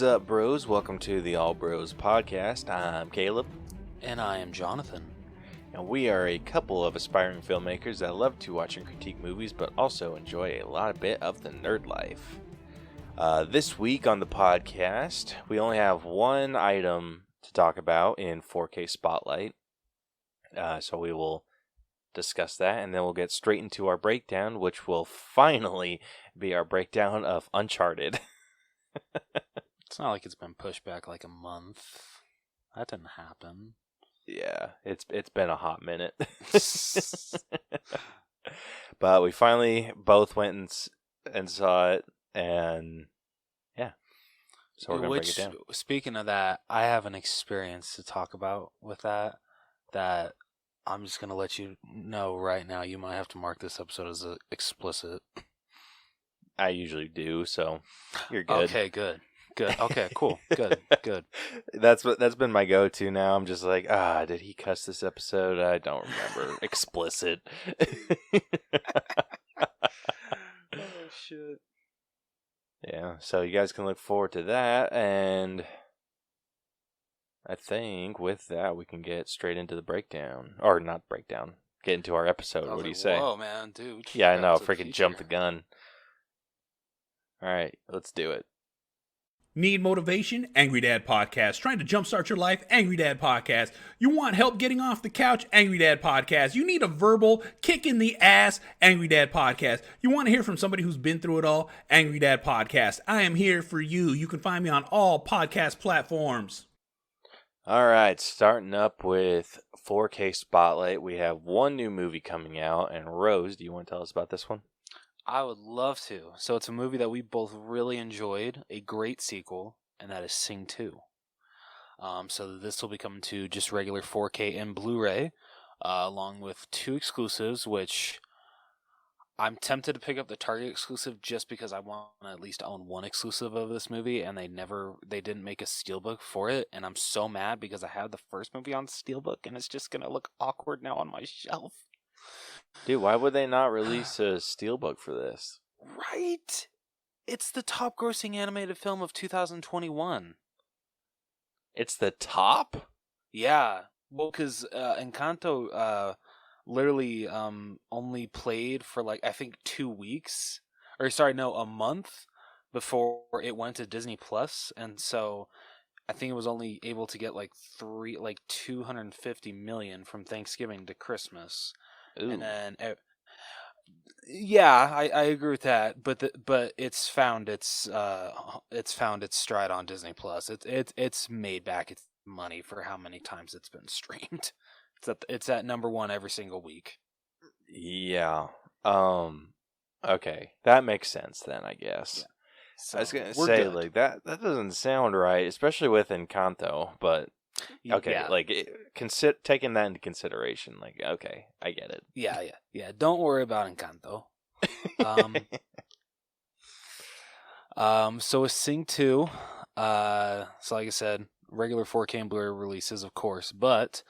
is up, bros? Welcome to the All Bros podcast. I'm Caleb. And I am Jonathan. And we are a couple of aspiring filmmakers that love to watch and critique movies, but also enjoy a bit of the nerd life. This week on the podcast, we only have one item to talk about in 4K Spotlight. So we will discuss that, and then we'll get straight into our breakdown, which will finally be our breakdown of Uncharted. It's not like it's been pushed back like a month. That didn't happen. Yeah, it's been a hot minute. But we finally both went and saw it, and yeah. So we're going to break it down. Speaking of that, I have an experience to talk about with that I'm just going to let you know right now. You might have to mark this episode as explicit. I usually do, so you're good. Okay, good. Okay, cool. Good. That's been my go-to now. I'm just like, did he cuss this episode? I don't remember. Explicit. Oh, shit. Yeah, so you guys can look forward to that, and I think with that we can get straight into the breakdown. Or not breakdown. Get into our episode. What do you say? Whoa, man, dude. Yeah, I know. Freaking jumped the gun. Alright, let's do it. Need motivation? Angry Dad Podcast. Trying to jumpstart your life? Angry Dad Podcast. You want help getting off the couch? Angry Dad Podcast. You need a verbal kick in the ass? Angry Dad Podcast. You want to hear from somebody who's been through it all? Angry Dad Podcast. I am here for you. You can find me on all podcast platforms. Alright, starting up with 4K Spotlight. We have one new movie coming out, and Rose, do you want to tell us about this one? I would love to. So it's a movie that we both really enjoyed, a great sequel, and that is Sing 2. So this will be coming to just regular 4K and Blu-ray, along with two exclusives, which I'm tempted to pick up the Target exclusive just because I want to at least own one exclusive of this movie, and they didn't make a steelbook for it, and I'm so mad because I have the first movie on steelbook, and it's just going to look awkward now on my shelf. Dude, why would they not release a steelbook for this? Right? It's the top grossing animated film of 2021. It's the top? Yeah. Well, because Encanto literally only played for I think 2 weeks. Or a month before it went to Disney Plus. And so I think it was only able to get 250 million from Thanksgiving to Christmas. Ooh. And then, yeah, I agree with that. But it's found its stride on Disney Plus. It's made back its money for how many times it's been streamed. It's at number one every single week. Yeah. Okay, that makes sense then, I guess. Yeah. So I was gonna say good. That doesn't sound right, especially with Encanto, but. Okay, yeah. Taking that into consideration, okay, I get it. Yeah. Don't worry about Encanto. So with Sing 2, so like I said, regular 4K and Blu-ray releases, of course, but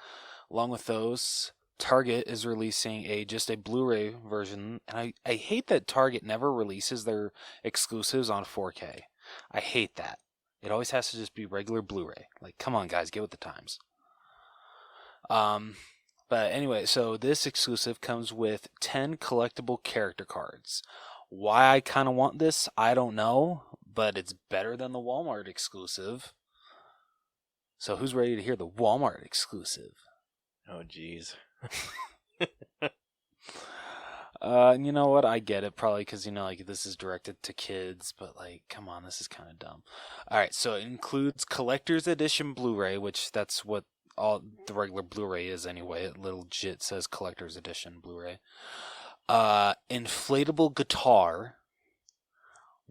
along with those, Target is releasing just a Blu-ray version, and I hate that Target never releases their exclusives on 4K. I hate that. It always has to just be regular Blu-ray. Come on, guys, get with the times. But anyway, so this exclusive comes with 10 collectible character cards. Why I kind of want this, I don't know, but it's better than the Walmart exclusive. So who's ready to hear the Walmart exclusive? Oh, jeez. You know what? I get it, probably because, this is directed to kids, but, come on, this is kind of dumb. Alright, so it includes Collector's Edition Blu-ray, which that's what all the regular Blu-ray is anyway. It legit says Collector's Edition Blu-ray. Inflatable guitar,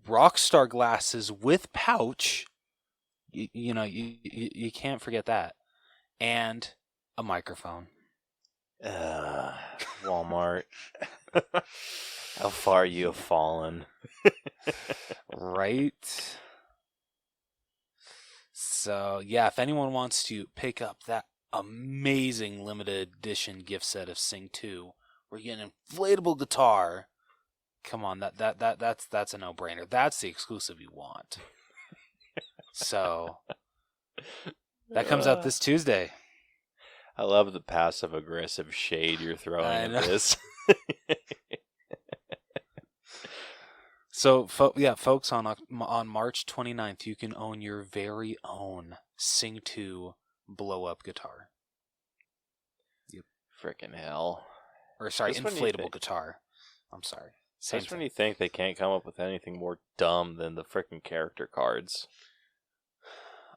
Rockstar glasses with pouch, you can't forget that, and a microphone. Walmart. How far you have fallen. Right? So, yeah, if anyone wants to pick up that amazing limited edition gift set of Sing 2, where you get an inflatable guitar, come on, that's a no-brainer. That's the exclusive you want. So that comes out this Tuesday. I love the passive-aggressive shade you're throwing at this. So, folks, on March 29th, you can own your very own Sing 2 blow-up guitar. Yep. Frickin' hell. Or, sorry, inflatable guitar. I'm sorry. That's when you think they can't come up with anything more dumb than the frickin' character cards.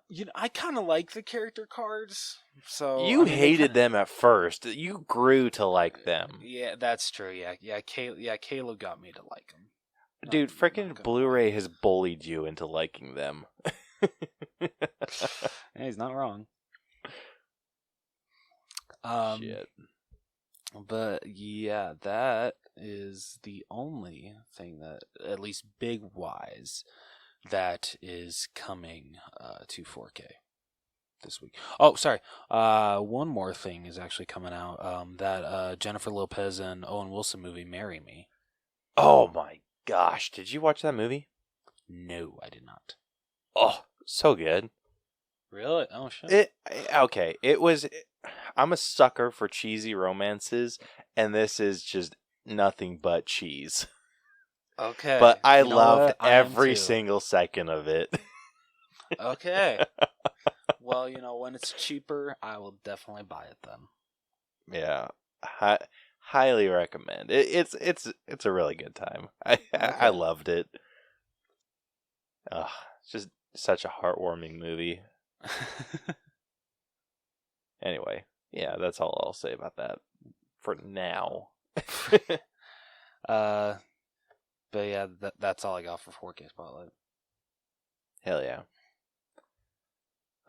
You know, I kind of like the character cards. So you hated them at first. You grew to like them. Yeah, that's true. Yeah. Caleb got me to like them. Dude, frickin' Blu-ray has bullied you into liking them. Yeah, he's not wrong. Shit. But yeah, that is the only thing that, at least big-wise, that is coming to 4K this week. Oh, sorry. One more thing is actually coming out. That Jennifer Lopez and Owen Wilson movie, Marry Me. Oh my gosh. Did you watch that movie? No, I did not. Oh, so good. Really? Oh, shit. Okay. I'm a sucker for cheesy romances, and this is just nothing but cheese. Okay. But I loved every single second of it. Okay. Well, when it's cheaper, I will definitely buy it then. Yeah. Highly recommend. It's a really good time. I loved it. It's just such a heartwarming movie. Anyway, yeah, that's all I'll say about that for now. But yeah, that's all I got for 4K Spotlight. Hell yeah.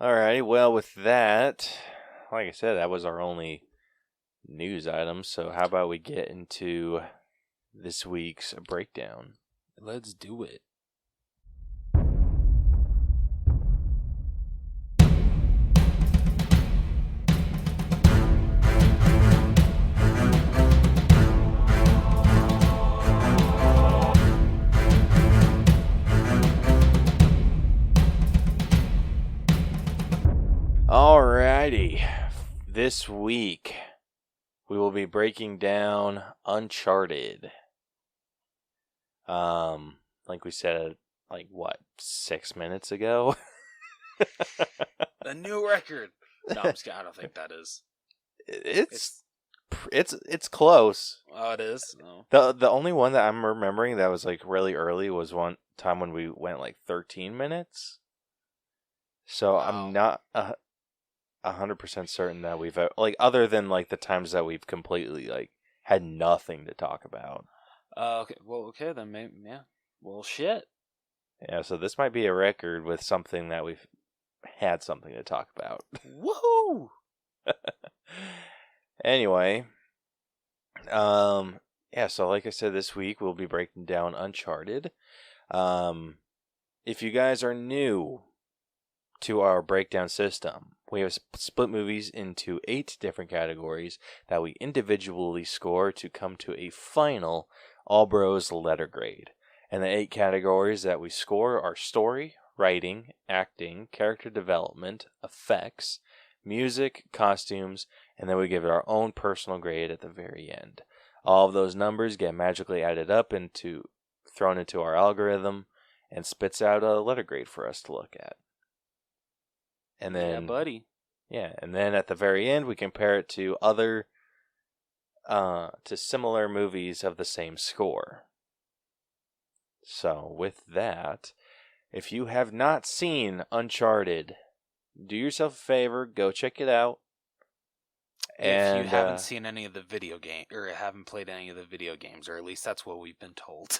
Alrighty, well, with that, like I said, that was our only news item. So how about we get into this week's breakdown? Let's do it. Alrighty, this week we will be breaking down Uncharted. Like we said, 6 minutes ago? A new record. No, I'm just kidding. I don't think that is. It's close. Oh, it is? Oh. The only one that I'm remembering that was really early was one time when we went 13 minutes. So wow. I'm not 100% certain that we've other than the times that we've completely had nothing to talk about. Okay. Well, okay then. Maybe, yeah. Well, shit. Yeah. So this might be a record with something that we've had something to talk about. Woohoo! Anyway, yeah. So like I said, this week we'll be breaking down Uncharted. If you guys are new to our breakdown system, we have split movies into 8 different categories that we individually score to come to a final All Bros letter grade. And the 8 categories that we score are story, writing, acting, character development, effects, music, costumes, and then we give it our own personal grade at the very end. All of those numbers get magically added up thrown into our algorithm and spits out a letter grade for us to look at. And then, yeah, buddy. Yeah, and then at the very end, we compare it to to similar movies of the same score. So, with that, if you have not seen Uncharted, do yourself a favor, go check it out. If you haven't seen any of the video game, or haven't played any of the video games, or at least that's what we've been told.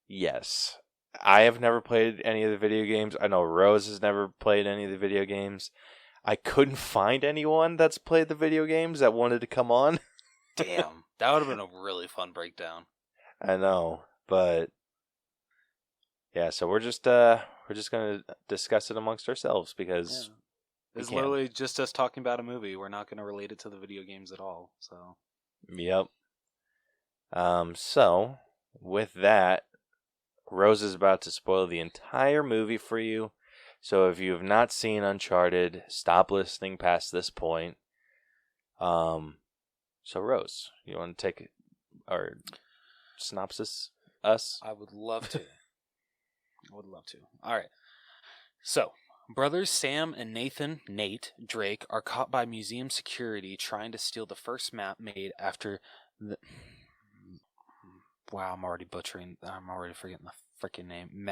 Yes. I have never played any of the video games. I know Rose has never played any of the video games. I couldn't find anyone that's played the video games that wanted to come on. Damn, that would have been a really fun breakdown. I know, but yeah, so we're just gonna discuss it amongst ourselves because it's literally just us talking about a movie. We're not gonna relate it to the video games at all. So, yep. So with that, Rose is about to spoil the entire movie for you. So if you have not seen Uncharted, stop listening past this point. So Rose, you want to take our synopsis us? I would love to. All right. So, brothers Sam and Nate Drake, are caught by museum security trying to steal the first map made after the... Wow, I'm already forgetting the freaking name.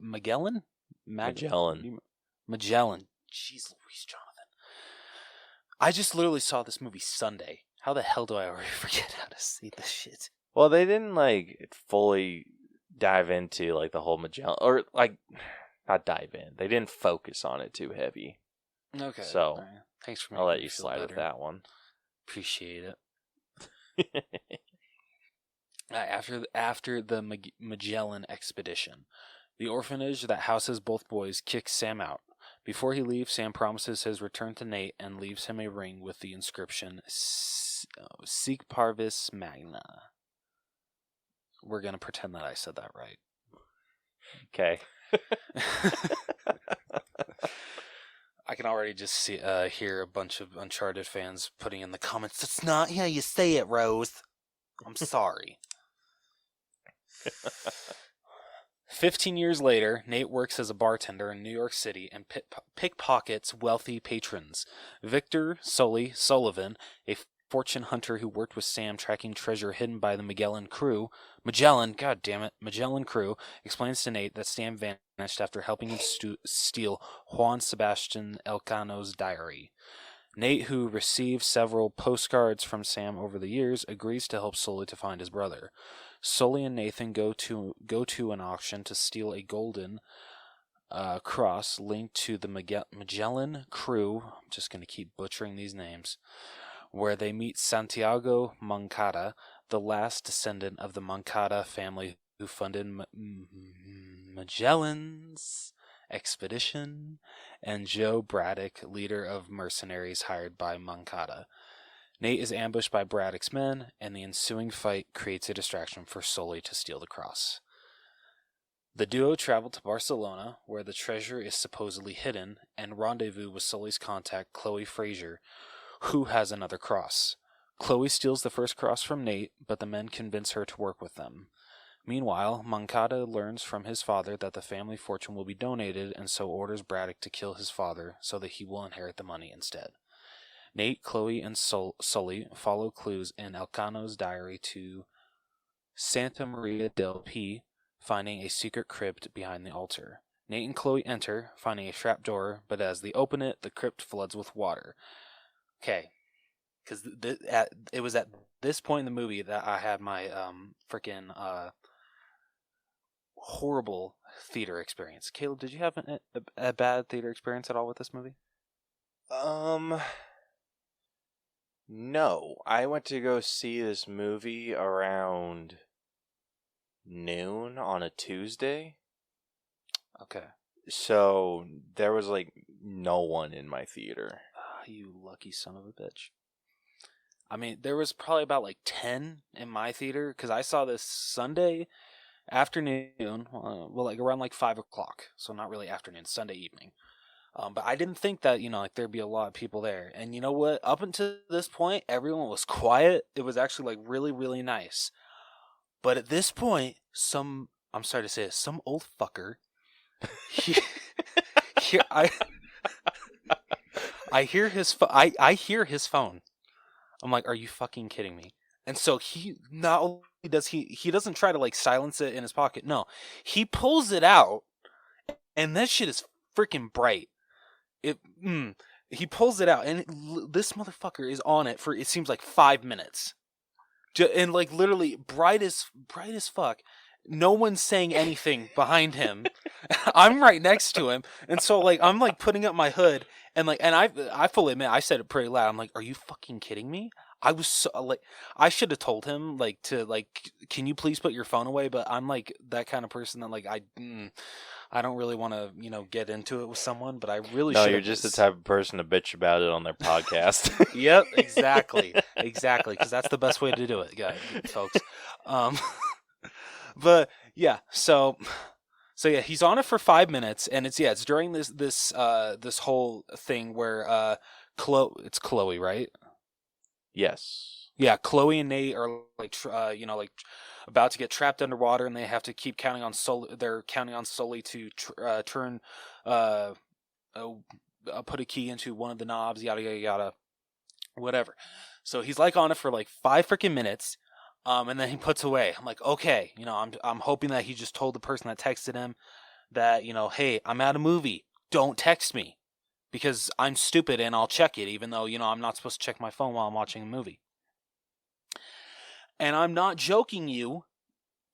Magellan? Magellan. Jeez Louise, Jonathan. I just literally saw this movie Sunday. How the hell do I already forget how to say this shit? Well, they didn't fully dive into the whole Magellan, or not dive in. They didn't focus on it too heavy. Okay. So right. Thanks for I'll let you slide with that one. Appreciate it. After the Magellan expedition, the orphanage that houses both boys kicks Sam out. Before he leaves, Sam promises his return to Nate and leaves him a ring with the inscription Sic Parvis Magna. We're going to pretend that I said that right. Okay. I can already just hear a bunch of Uncharted fans putting in the comments, "That's not how you say it, Rose." I'm sorry. 15 years later, Nate works as a bartender in New York City and pickpockets wealthy patrons. Victor Sullivan, a fortune hunter who worked with Sam tracking treasure hidden by the Magellan crew, explains to Nate that Sam vanished after helping him steal Juan Sebastian Elcano's diary. Nate, who received several postcards from Sam over the years, agrees to help Sully to find his brother. Sully and Nathan go to an auction to steal a golden cross linked to the Magellan crew. I'm just going to keep butchering these names. Where they meet Santiago Moncada, the last descendant of the Moncada family who funded Magellan's expedition, and Joe Braddock, leader of mercenaries hired by Moncada. Nate is ambushed by Braddock's men, and the ensuing fight creates a distraction for Sully to steal the cross. The duo travel to Barcelona, where the treasure is supposedly hidden, and rendezvous with Sully's contact, Chloe Fraser, who has another cross. Chloe steals the first cross from Nate, but the men convince her to work with them. Meanwhile, Moncada learns from his father that the family fortune will be donated, and so orders Braddock to kill his father so that he will inherit the money instead. Nate, Chloe, and Sully follow clues in Elcano's diary to Santa Maria del P, finding a secret crypt behind the altar. Nate and Chloe enter, finding a trapdoor, but as they open it, the crypt floods with water. Okay, because it was at this point in the movie that I had my freaking horrible theater experience. Caleb, did you have a bad theater experience at all with this movie? No. I went to go see this movie around noon on a Tuesday. Okay. So there was no one in my theater. You lucky son of a bitch. I mean, there was probably about 10 in my theater, because I saw this Sunday afternoon, around 5 o'clock, so not really afternoon, Sunday evening. But I didn't think that, there'd be a lot of people there. And you know what? Up until this point, everyone was quiet. It was actually, really, really nice. But at this point, I'm sorry to say it, some old fucker, I hear his phone. I'm like, are you fucking kidding me? And so he not only does he doesn't try to silence it in his pocket. No, he pulls it out, and that shit is freaking bright. He pulls it out, and this motherfucker is on it for, it seems 5 minutes, and literally bright as fuck. No one's saying anything behind him. I'm right next to him, and so I'm putting up my hood, and I fully admit I said it pretty loud. I'm like, are you fucking kidding me? I was so I should have told him can you please put your phone away? But I'm that kind of person that I don't really want to get into it with someone, but I really should. No, you're just the type of person to bitch about it on their podcast. Yep, exactly, because that's the best way to do it, guys, folks. But yeah, so So yeah, he's on it for 5 minutes, and it's during this whole thing where it's Chloe, right? Yes. Yeah, Chloe and Nate are like about to get trapped underwater, and they have to keep counting on Sully. They're counting on Sully to turn put a key into one of the knobs, yada yada yada, whatever. So he's like on it for like 5 freaking minutes, and then he puts away. I'm like, okay, I'm hoping that he just told the person that texted him that, hey, I'm at a movie, don't text me, because I'm stupid and I'll check it, even though I'm not supposed to check my phone while I'm watching a movie. And I'm not joking you.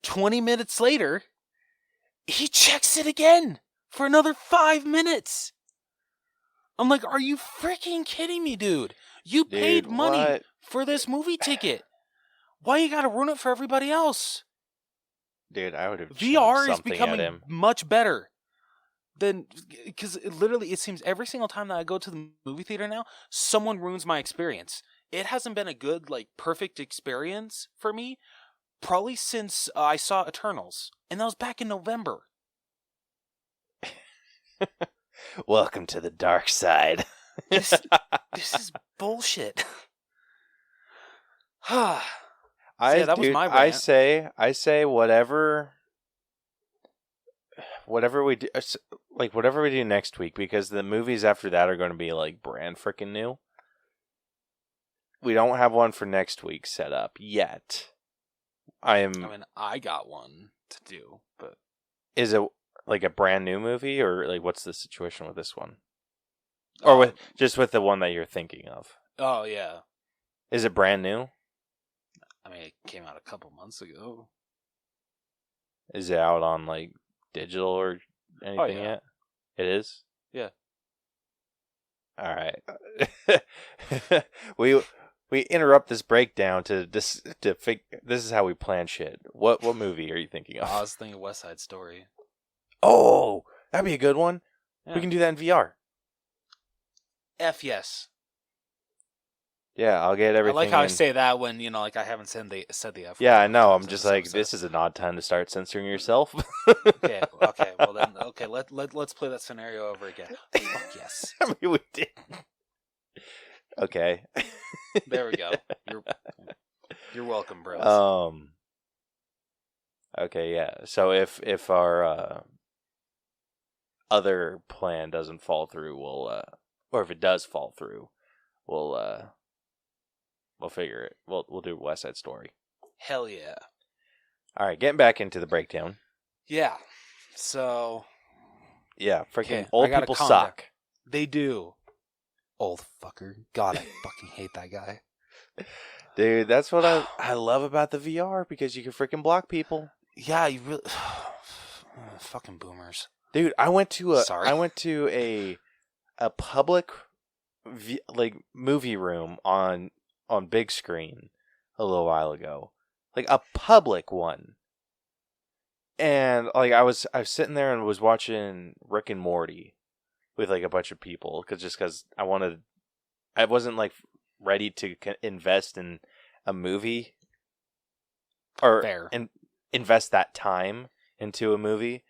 20 minutes later, he checks it again for another 5 minutes. I'm like, are you freaking kidding me, dude? You paid money for this movie ticket. Why you gotta ruin it for everybody else? Dude, I would have VR is something becoming at him. much better than, because it seems every single time that I go to the movie theater now, someone ruins my experience. It hasn't been a good, perfect experience for me probably since I saw Eternals, and that was back in November. Welcome to the dark side. This is bullshit. That was my rant. I say whatever we do, whatever we do next week, because the movies after that are going to be brand freaking new. We don't have one for next week set up yet. I got one to do, but is it a brand new movie, or what's the situation with this one? Or with the one that you're thinking of? Oh yeah. Is it brand new? I mean, it came out a couple months ago. Is it out on digital or anything yet? It is? Yeah. All right. We interrupt this breakdown to this is how we plan shit. What movie are you thinking of? I was thinking West Side Story. Oh, that'd be a good one. Yeah. We can do that in VR. F yes. Yeah, I'll get everything. I like how I say that when I haven't said the F. Yeah, I know. I'm just this is an odd time to start censoring yourself. Okay. Well then, let's play that scenario over again. Fuck yes. I mean, we did. Okay. There we go. You're welcome, bros. Okay, yeah. So if our other plan doesn't fall through, we'll or if it does fall through, we'll figure it. We'll do West Side Story. Hell yeah. All right, getting back into the breakdown. Yeah. So. Yeah, freaking old people suck. They do. Old fucker. God, I fucking hate that guy. Dude, that's what I love about the VR, because you can freaking block people. Yeah, you really. Fucking boomers. Dude, I went to a public movie room on big screen a little while ago, a public one, and I was sitting there and was watching Rick and Morty with a bunch of people, because I wasn't ready to invest in a movie or invest that time into a movie.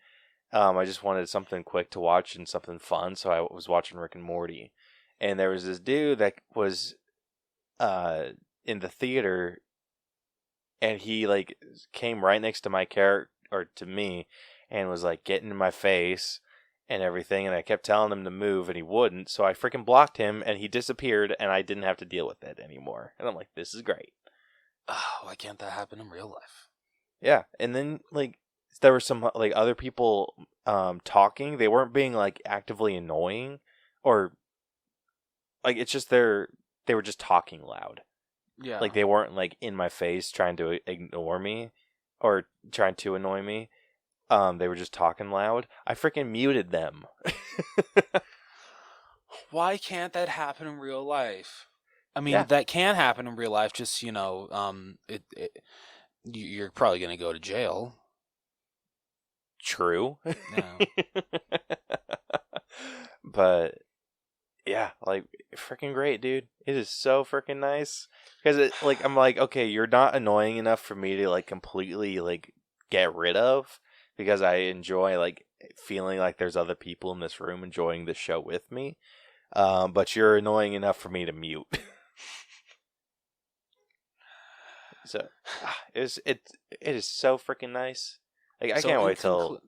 I just wanted something quick to watch and something fun, so I was watching Rick and Morty, and there was this dude that was in the theater, and he came right next to my character, or to me, and was getting in my face and everything, and I kept telling him to move, and he wouldn't, so I freaking blocked him, and he disappeared, and I didn't have to deal with it anymore. And I'm like, this is great. Oh, why can't that happen in real life? Yeah, and then there were some other people talking. They weren't being actively annoying, or it's just they were just talking loud. Yeah. They weren't in my face trying to ignore me or trying to annoy me. They were just talking loud. I freaking muted them. Why can't that happen in real life? I mean, that can happen in real life. Just you're probably gonna go to jail. True. No. But yeah, freaking great, dude. It is so freaking nice, because I'm okay, you're not annoying enough for me to completely get rid of, because I enjoy feeling like there's other people in this room enjoying the show with me. But you're annoying enough for me to mute. So it is so freaking nice. Like, I can't wait till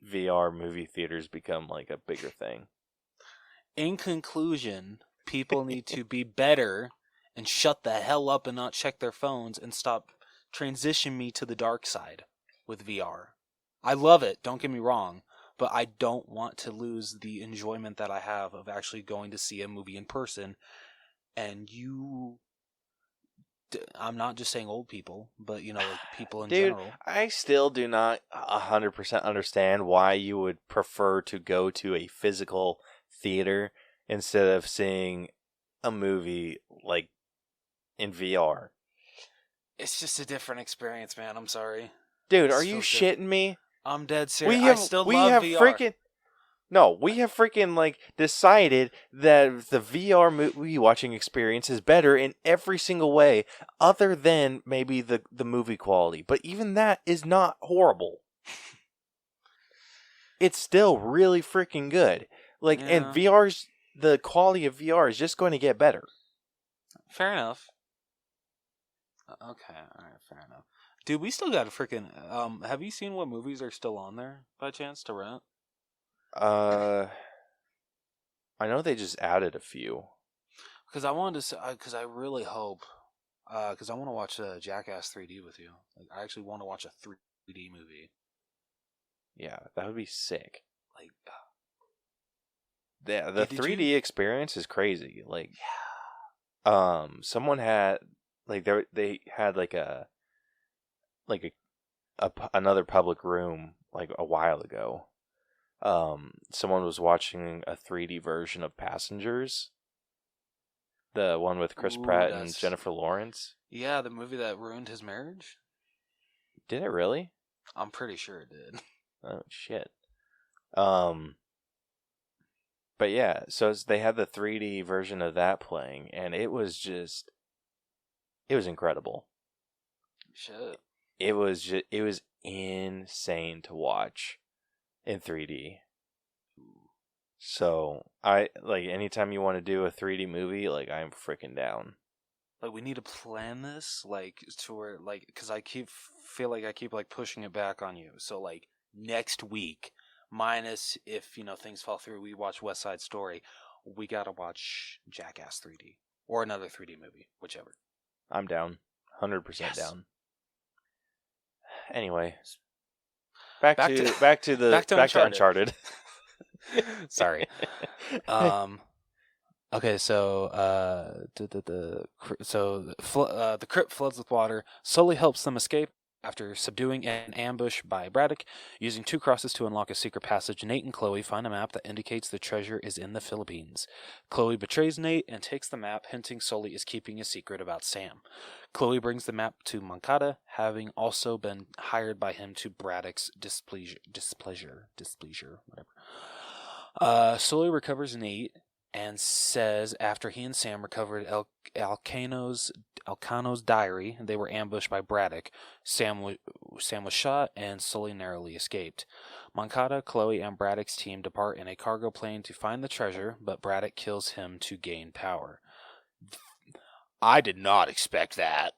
VR movie theaters become like a bigger thing. In conclusion, people need to be better and shut the hell up and not check their phones and stop transitioning me to the dark side with VR. I love it, don't get me wrong, but I don't want to lose the enjoyment that I have of actually going to see a movie in person. And I'm not just saying old people, but, like people in general. I still do not 100% understand why you would prefer to go to a physical theater instead of seeing a movie like in VR. It's just a different experience, man. I'm sorry. Dude, are you shitting me? I'm dead serious. I still love VR. We have freaking like decided that the VR movie watching experience is better in every single way, other than maybe the movie quality. But even that is not horrible. It's still really freaking good. Like, and the quality of VR is just going to get better. Fair enough. Okay, alright, fair enough. Dude, we still got a freaking... have you seen what movies are still on there, by chance, to rent? I know they just added a few. Because I wanted to... Because I really hope... Because I want to watch Jackass 3D with you. Like, I actually want to watch a 3D movie. Yeah, that would be sick. Like... the 3D experience is crazy. Like... someone had... Like, they had, another public room, like, a while ago. Someone was watching a 3D version of Passengers. The one with Chris Pratt and Jennifer Lawrence. Yeah, the movie that ruined his marriage? Did it really? I'm pretty sure it did. Oh, shit. But yeah, so they had the 3D version of that playing, and it was just... It was incredible. Shit. It was insane to watch in 3D. So, anytime you want to do a 3D movie, I'm freaking down. Like, we need to plan this, to where, because I feel like I keep pushing it back on you. So, next week, minus if, things fall through, we watch West Side Story, we gotta watch Jackass 3D. Or another 3D movie, whichever. I'm down. 100% down. Anyway. Back to Uncharted. Sorry. Okay, so the crypt floods with water. Sully helps them escape after subduing an ambush by Braddock. Using 2 crosses to unlock a secret passage, Nate and Chloe find a map that indicates the treasure is in the Philippines. Chloe betrays Nate and takes the map, hinting Sully is keeping a secret about Sam. Chloe brings the map to Moncada, having also been hired by him to Braddock's displeasure, whatever. Sully recovers Nate and says after he and Sam recovered Alcano's diary, they were ambushed by Braddock. Sam was shot, and Sully narrowly escaped. Moncada, Chloe, and Braddock's team depart in a cargo plane to find the treasure, but Braddock kills him to gain power. I did not expect that.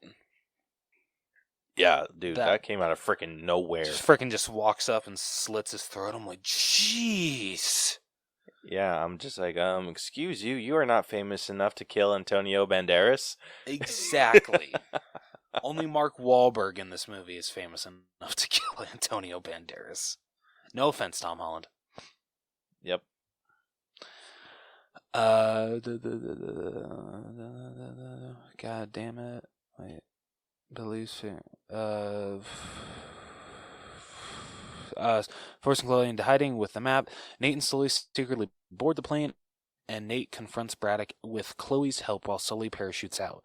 Yeah, dude, that came out of freaking nowhere. Just walks up and slits his throat. I'm like, jeez. Yeah, I'm just like, excuse you, you are not famous enough to kill Antonio Banderas. Exactly. Only Mark Wahlberg in this movie is famous enough to kill Antonio Banderas. No offense, Tom Holland. Yep. God damn it. Wait. Forcing Chloe into hiding with the map, Nate and Sully secretly board the plane, and Nate confronts Braddock with Chloe's help while Sully parachutes out.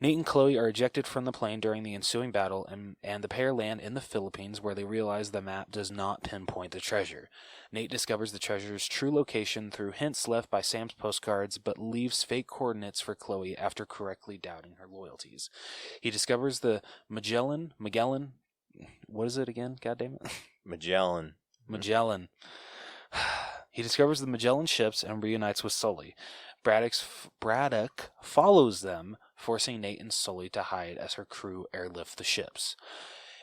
Nate and Chloe are ejected from the plane during the ensuing battle, and the pair land in the Philippines, where they realize the map does not pinpoint the treasure. Nate discovers the treasure's true location through hints left by Sam's postcards, but leaves fake coordinates for Chloe after correctly doubting her loyalties. He discovers the Magellan, what is it again? God damn it. Magellan Magellan. He discovers the Magellan ships and reunites with Sully. Braddock follows them, forcing Nate and Sully to hide as her crew airlift the ships.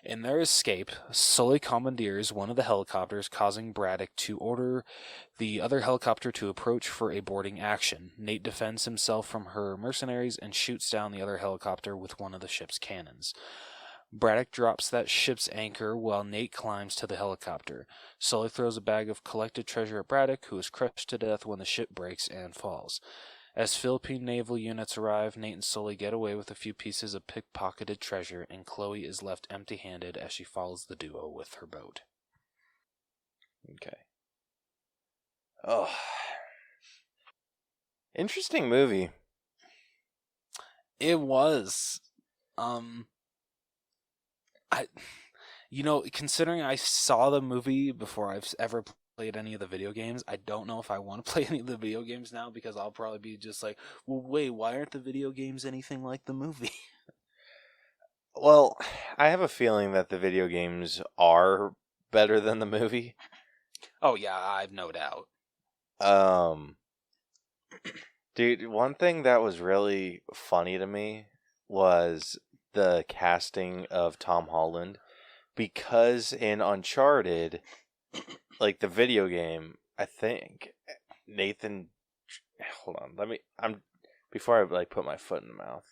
In their escape, Sully commandeers one of the helicopters, causing Braddock to order the other helicopter to approach for a boarding action. Nate defends himself from her mercenaries and shoots down the other helicopter with one of the ship's cannons. Braddock drops that ship's anchor while Nate climbs to the helicopter. Sully throws a bag of collected treasure at Braddock, who is crushed to death when the ship breaks and falls. As Philippine naval units arrive, Nate and Sully get away with a few pieces of pickpocketed treasure, and Chloe is left empty-handed as she follows the duo with her boat. Okay. Oh. Interesting movie. It was. Considering I saw the movie before I've ever played any of the video games, I don't know if I want to play any of the video games now, because I'll probably be just like, well, wait, why aren't the video games anything like the movie? Well, I have a feeling that the video games are better than the movie. Oh yeah, I've no doubt. Dude, one thing that was really funny to me was the casting of Tom Holland, because in Uncharted, like the video game, I think Nathan. Hold on, before I put my foot in the mouth.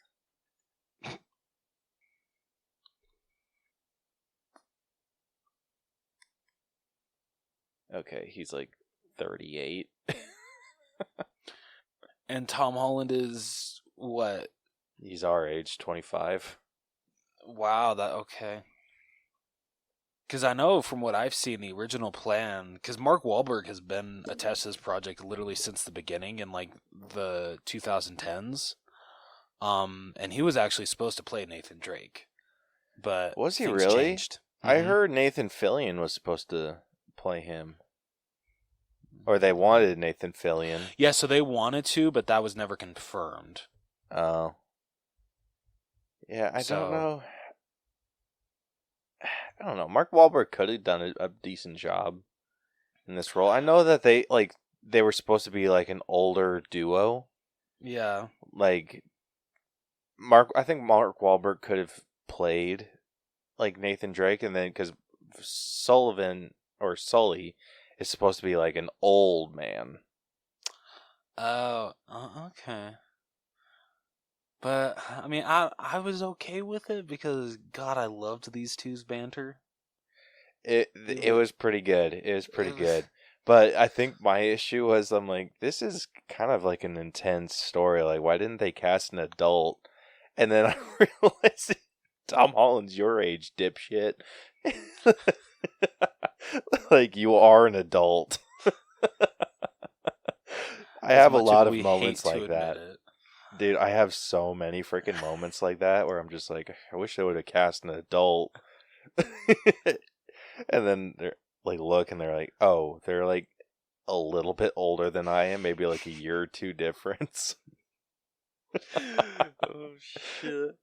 Okay, he's like 38. And Tom Holland is what? He's our age, 25. Wow, okay. Because I know from what I've seen, the original plan, because Mark Wahlberg has been attached to this project literally since the beginning in like the 2010s. And he was actually supposed to play Nathan Drake. But was he things really? changed. I heard Nathan Fillion was supposed to play him. Or they wanted Nathan Fillion. Yeah, so they wanted to, but that was never confirmed. Oh. Yeah, I don't know. I don't know. Mark Wahlberg could have done a decent job in this role. I know that they were supposed to be like an older duo. Yeah. Like I think Mark Wahlberg could have played like Nathan Drake, and then because Sully is supposed to be like an old man. Oh, okay. But, I mean, I was okay with it because, God, I loved these two's banter. It was pretty good. It was pretty good. But I think my issue was, I'm like, this is kind of like an intense story. Like, why didn't they cast an adult? And then I realized Tom Holland's your age, dipshit. Like, you are an adult. I have a lot of moments like that. Dude, I have so many freaking moments like that where I'm just like, I wish they would have cast an adult. And then they're like, look, and they're like, oh, they're like a little bit older than I am, maybe like a year or two difference. Oh, shit.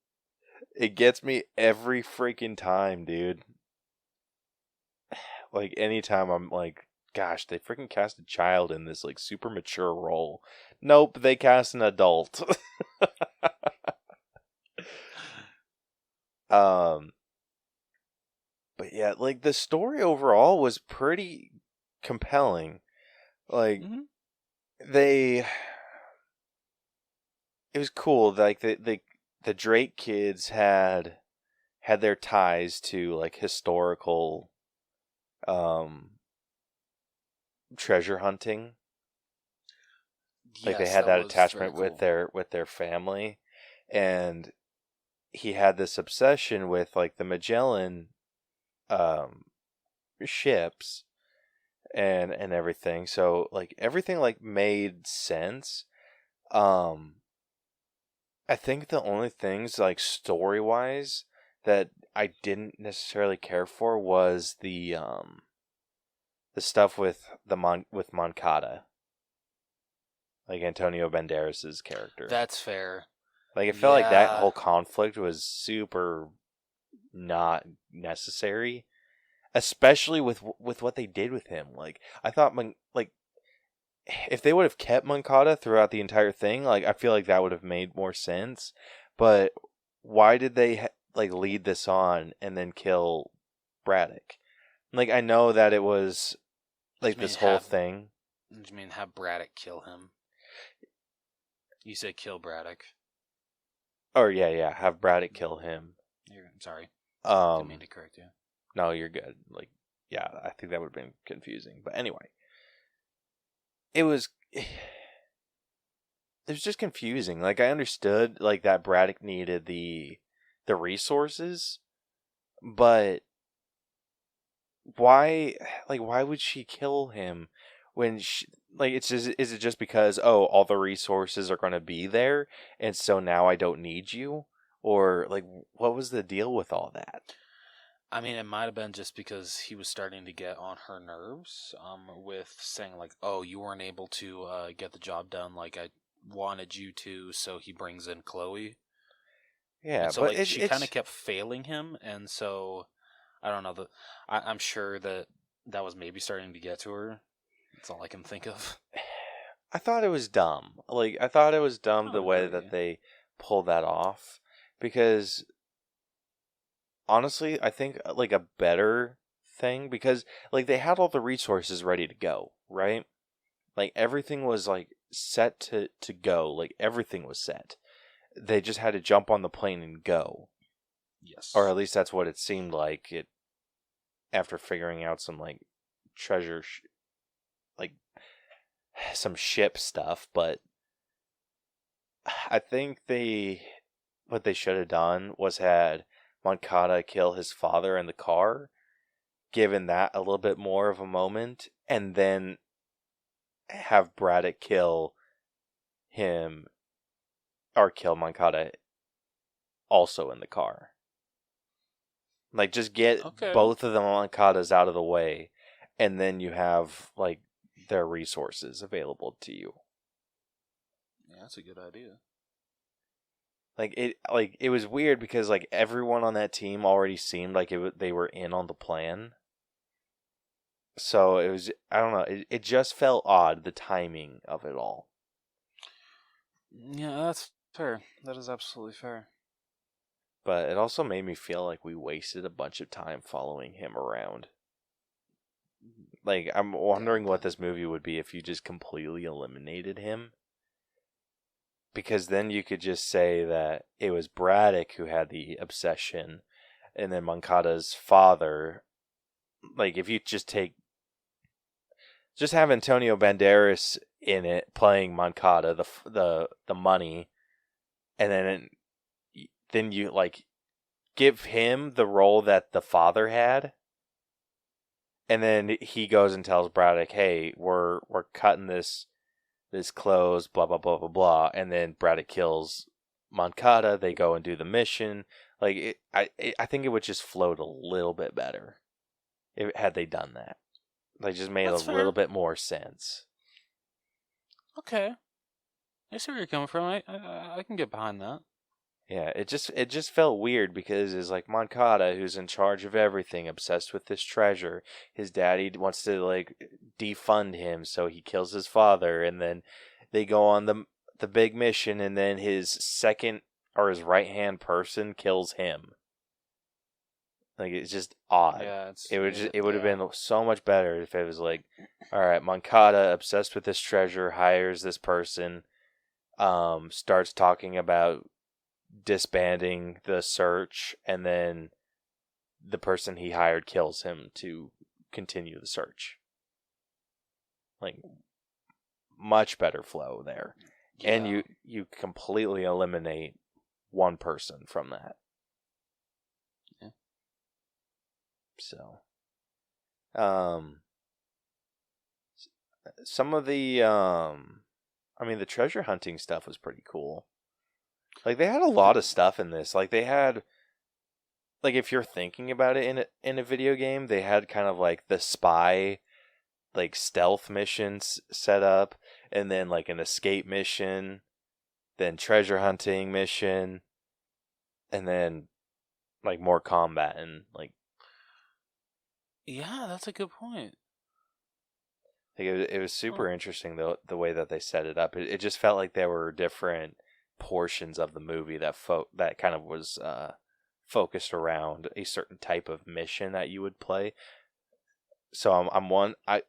It gets me every freaking time, dude. Like, anytime I'm like, gosh, they freaking cast a child in this like super mature role. Nope, they cast an adult. But yeah, like the story overall was pretty compelling. Like it was cool. Like the Drake kids had their ties to like historical treasure hunting. Like, yes, they had that attachment with their family, and he had this obsession with like the Magellan ships and everything. So like everything like made sense. I think the only things like story wise that I didn't necessarily care for was the stuff with Moncada. Like Antonio Banderas' character. That's fair. Like, it felt like that whole conflict was super not necessary. especially with what they did with him. Like, I thought, if they would have kept Moncada throughout the entire thing, like, I feel like that would have made more sense. But why did they lead this on and then kill Braddock? Like, I know that it was like this whole thing. You mean have Braddock kill him? You said kill Braddock. Oh yeah, have Braddock kill him. I'm sorry. Didn't mean to correct you. No, you're good. Like, yeah, I think that would have been confusing. But anyway, it was just confusing. Like, I understood like that Braddock needed the resources, but why would she kill him when she, is it just because all the resources are going to be there and so now I don't need you, or like what was the deal with all that? I mean, it might have been just because he was starting to get on her nerves, with saying like, "Oh, you weren't able to get the job done like I wanted you to," so he brings in Chloe. Yeah, and so but she kind of kept failing him, and so I don't know. I'm sure that was maybe starting to get to her. That's all I can think of. I thought it was dumb. Like, I thought it was dumb the way that they pulled that off, because honestly, I think like a better thing, because like they had all the resources ready to go, right? Like everything was like set to go. Like everything was set. They just had to jump on the plane and go. Yes. Or at least that's what it seemed like it after figuring out some like treasure like some ship stuff, but I think what they should have done was had Moncada kill his father in the car, given that a little bit more of a moment, and then have Braddock kill him or kill Moncada also in the car. Like, just get both of the Moncadas out of the way, and then you have like their resources available to you. Yeah, that's a good idea. It was weird because like everyone on that team already seemed like they were in on the plan. So it was, I don't know, it just felt odd, the timing of it all. Yeah, that's fair. That is absolutely fair. But it also made me feel like we wasted a bunch of time following him around. Like, I'm wondering what this movie would be if you just completely eliminated him. Because then you could just say that it was Braddock who had the obsession, and then Moncada's father. Like, if you just have Antonio Banderas in it playing Moncada, the money, and then you like give him the role that the father had, and then he goes and tells Braddock, "Hey, we're cutting this close, blah blah blah blah blah," and then Braddock kills Moncada. They go and do the mission. Like, I think it would just float a little bit better had they done that. Like, just made That's a little bit more sense. Okay, I see where you're coming from. I can get behind that. Yeah, it just felt weird because it's like Moncada, who's in charge of everything, obsessed with this treasure. His daddy wants to like defund him, so he kills his father, and then they go on the big mission, and then his second or his right hand person kills him. Like, it's just odd. Yeah, it would have been so much better if it was like, all right, Moncada, obsessed with this treasure, hires this person, starts talking about disbanding the search, and then the person he hired kills him to continue the search. Like, much better flow there. Yeah. And you completely eliminate one person from that. Yeah. So some of the the treasure hunting stuff was pretty cool. Like, they had a lot of stuff in this. Like, they had, like, if you're thinking about it in a video game, they had kind of like the spy, like, stealth missions set up, and then like an escape mission, then treasure hunting mission, and then like more combat and like Yeah, that's a good point. Like it was super interesting though the way that they set it up. It just felt like there were different portions of the movie that kind of was focused around a certain type of mission that you would play. So I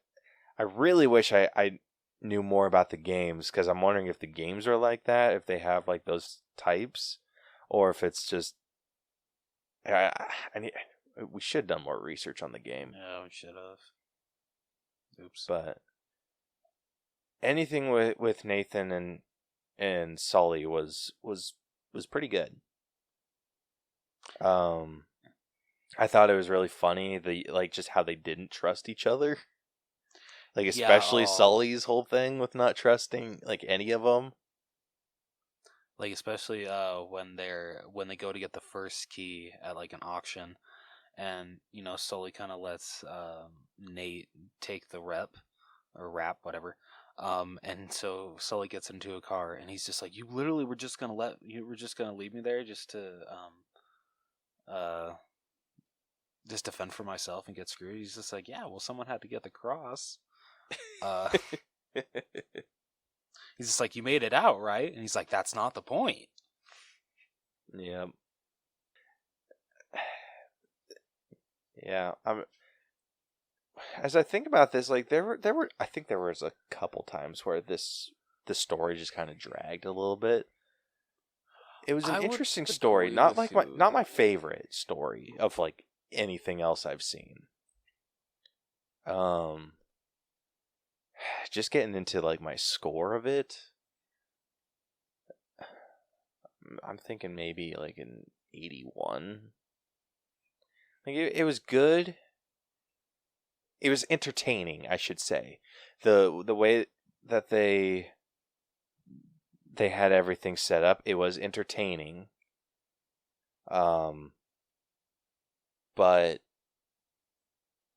really wish I knew more about the games, because I'm wondering if the games are like that, if they have like those types, or if it's just I need, we should have done more research on the game. Yeah, we should have. Oops. But anything with Nathan and Sully was pretty good. I thought it was really funny just how they didn't trust each other. Like especially Sully's whole thing with not trusting like any of them. Like especially when they go to get the first key at like an auction, and Sully kind of lets Nate take the rap, whatever. And so Sully gets into a car, and he's just like, "You literally were just gonna leave me there just to fend for myself and get screwed." He's just like, "Yeah, well, someone had to get the cross." He's just like, "You made it out, right?" And he's like, "That's not the point." Yeah. Yeah. As I think about this, like I think there was a couple times where the story just kind of dragged a little bit. It was an interesting story, not my favorite story of like anything else I've seen. Just getting into like my score of it, I'm thinking maybe like an 81. Like it was good. It was entertaining, I should say. The way that they had everything set up, it was entertaining. But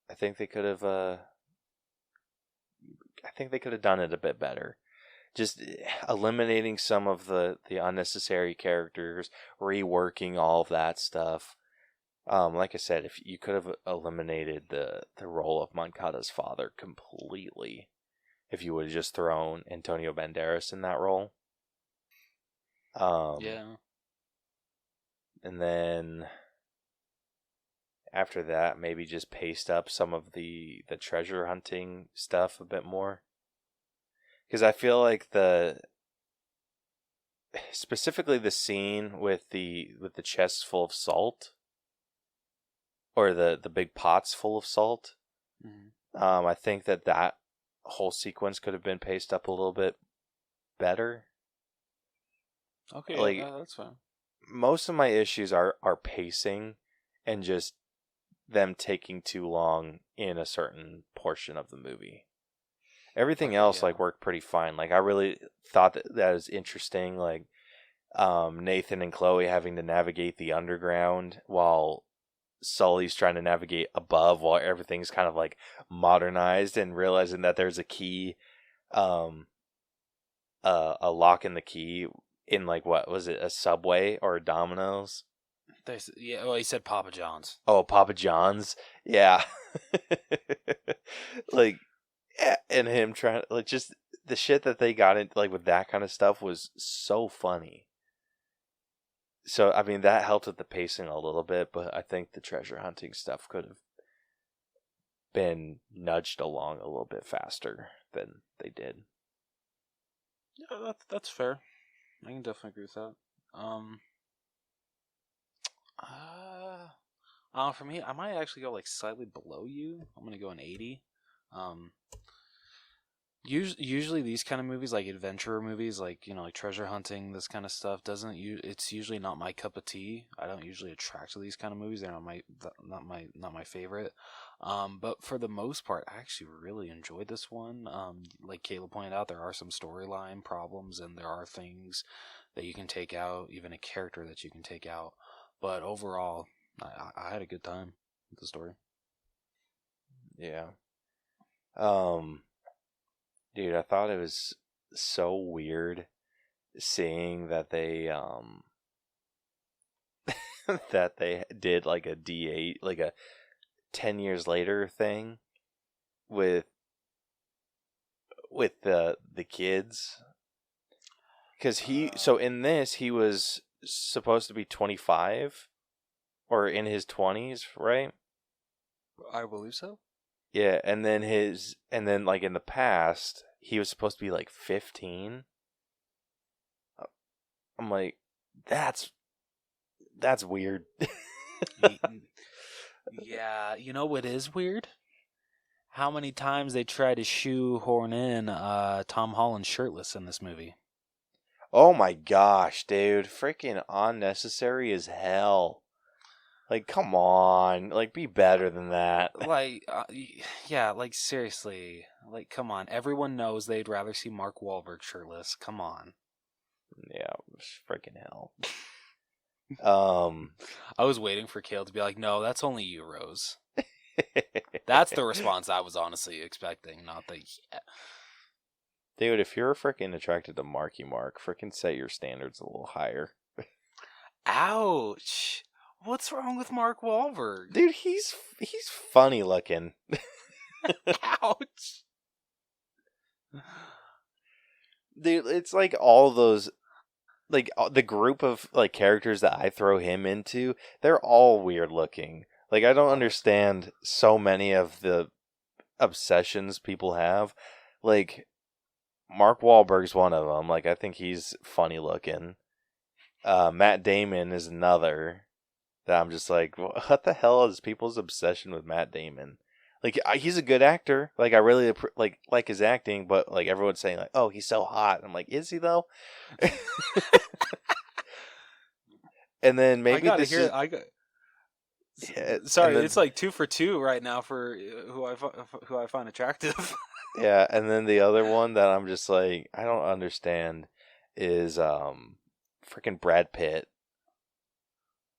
I think they could have done it a bit better. Just eliminating some of the unnecessary characters, reworking all of that stuff. Like I said, if you could have eliminated the role of Moncada's father completely, if you would have just thrown Antonio Banderas in that role. Yeah. And then after that, maybe just paste up some of the treasure hunting stuff a bit more. Because I feel like specifically the scene with the chests full of salt, or the big pots full of salt. Mm-hmm. I think that whole sequence could have been paced up a little bit better. Okay, like, yeah, that's fine. Most of my issues are pacing and just them taking too long in a certain portion of the movie. Everything else worked pretty fine. Like I really thought that was interesting. Like Nathan and Chloe having to navigate the underground while Sully's trying to navigate above, while everything's kind of like modernized, and realizing that there's a key, a lock in the key in like, what was it, a Subway or a Domino's? Well, he said Papa John's. Oh, Papa John's. Yeah. Like, and him trying, like, just the shit that they got into, like, with that kind of stuff was so funny. So, I mean, that helped with the pacing a little bit, but I think the treasure hunting stuff could have been nudged along a little bit faster than they did. Yeah, that's fair. I can definitely agree with that. For me, I might actually go like slightly below you. I'm gonna go an 80. Usually these kind of movies, like adventure movies, like like treasure hunting, this kind of stuff, it's usually not my cup of tea. I don't usually attract to these kind of movies. They're not my favorite. But for the most part, I actually really enjoyed this one. Like Kayla pointed out, there are some storyline problems, and there are things that you can take out, even a character that you can take out. But overall, I had a good time with the story. Yeah. Dude, I thought it was so weird seeing that they that they did like a D8, like 10 years later thing with the kids. Because so in this, he was supposed to be 25 or in his 20s, right? I believe so. Yeah, and then like in the past, he was supposed to be like 15. I'm like, that's weird. Yeah, you know what is weird? How many times they try to shoehorn in Tom Holland shirtless in this movie. Oh my gosh, dude. Freaking unnecessary as hell. Like, come on. Like, be better than that. Like, yeah, like, seriously. Like, come on. Everyone knows they'd rather see Mark Wahlberg shirtless. Come on. Yeah, freaking hell. I was waiting for Kale to be like, no, that's only you, Rose. That's the response I was honestly expecting, not the... Yeah. Dude, if you're freaking attracted to Marky Mark, freaking set your standards a little higher. Ouch! What's wrong with Mark Wahlberg? Dude, he's funny looking. Ouch! Dude, it's like all those, like the group of like characters that I throw him into, they're all weird looking. Like, I don't understand so many of the obsessions people have. Like, Mark Wahlberg's one of them. Like, I think he's funny looking. Matt Damon is another that I'm just like, what the hell is people's obsession with Matt Damon? Like, he's a good actor. Like, I really like his acting, but like everyone's saying like, oh, he's so hot. I'm like, is he though? And then maybe Sorry, it's like 2 for 2 right now for who I find attractive. Yeah, and then the other one that I'm just like, I don't understand is freaking Brad Pitt.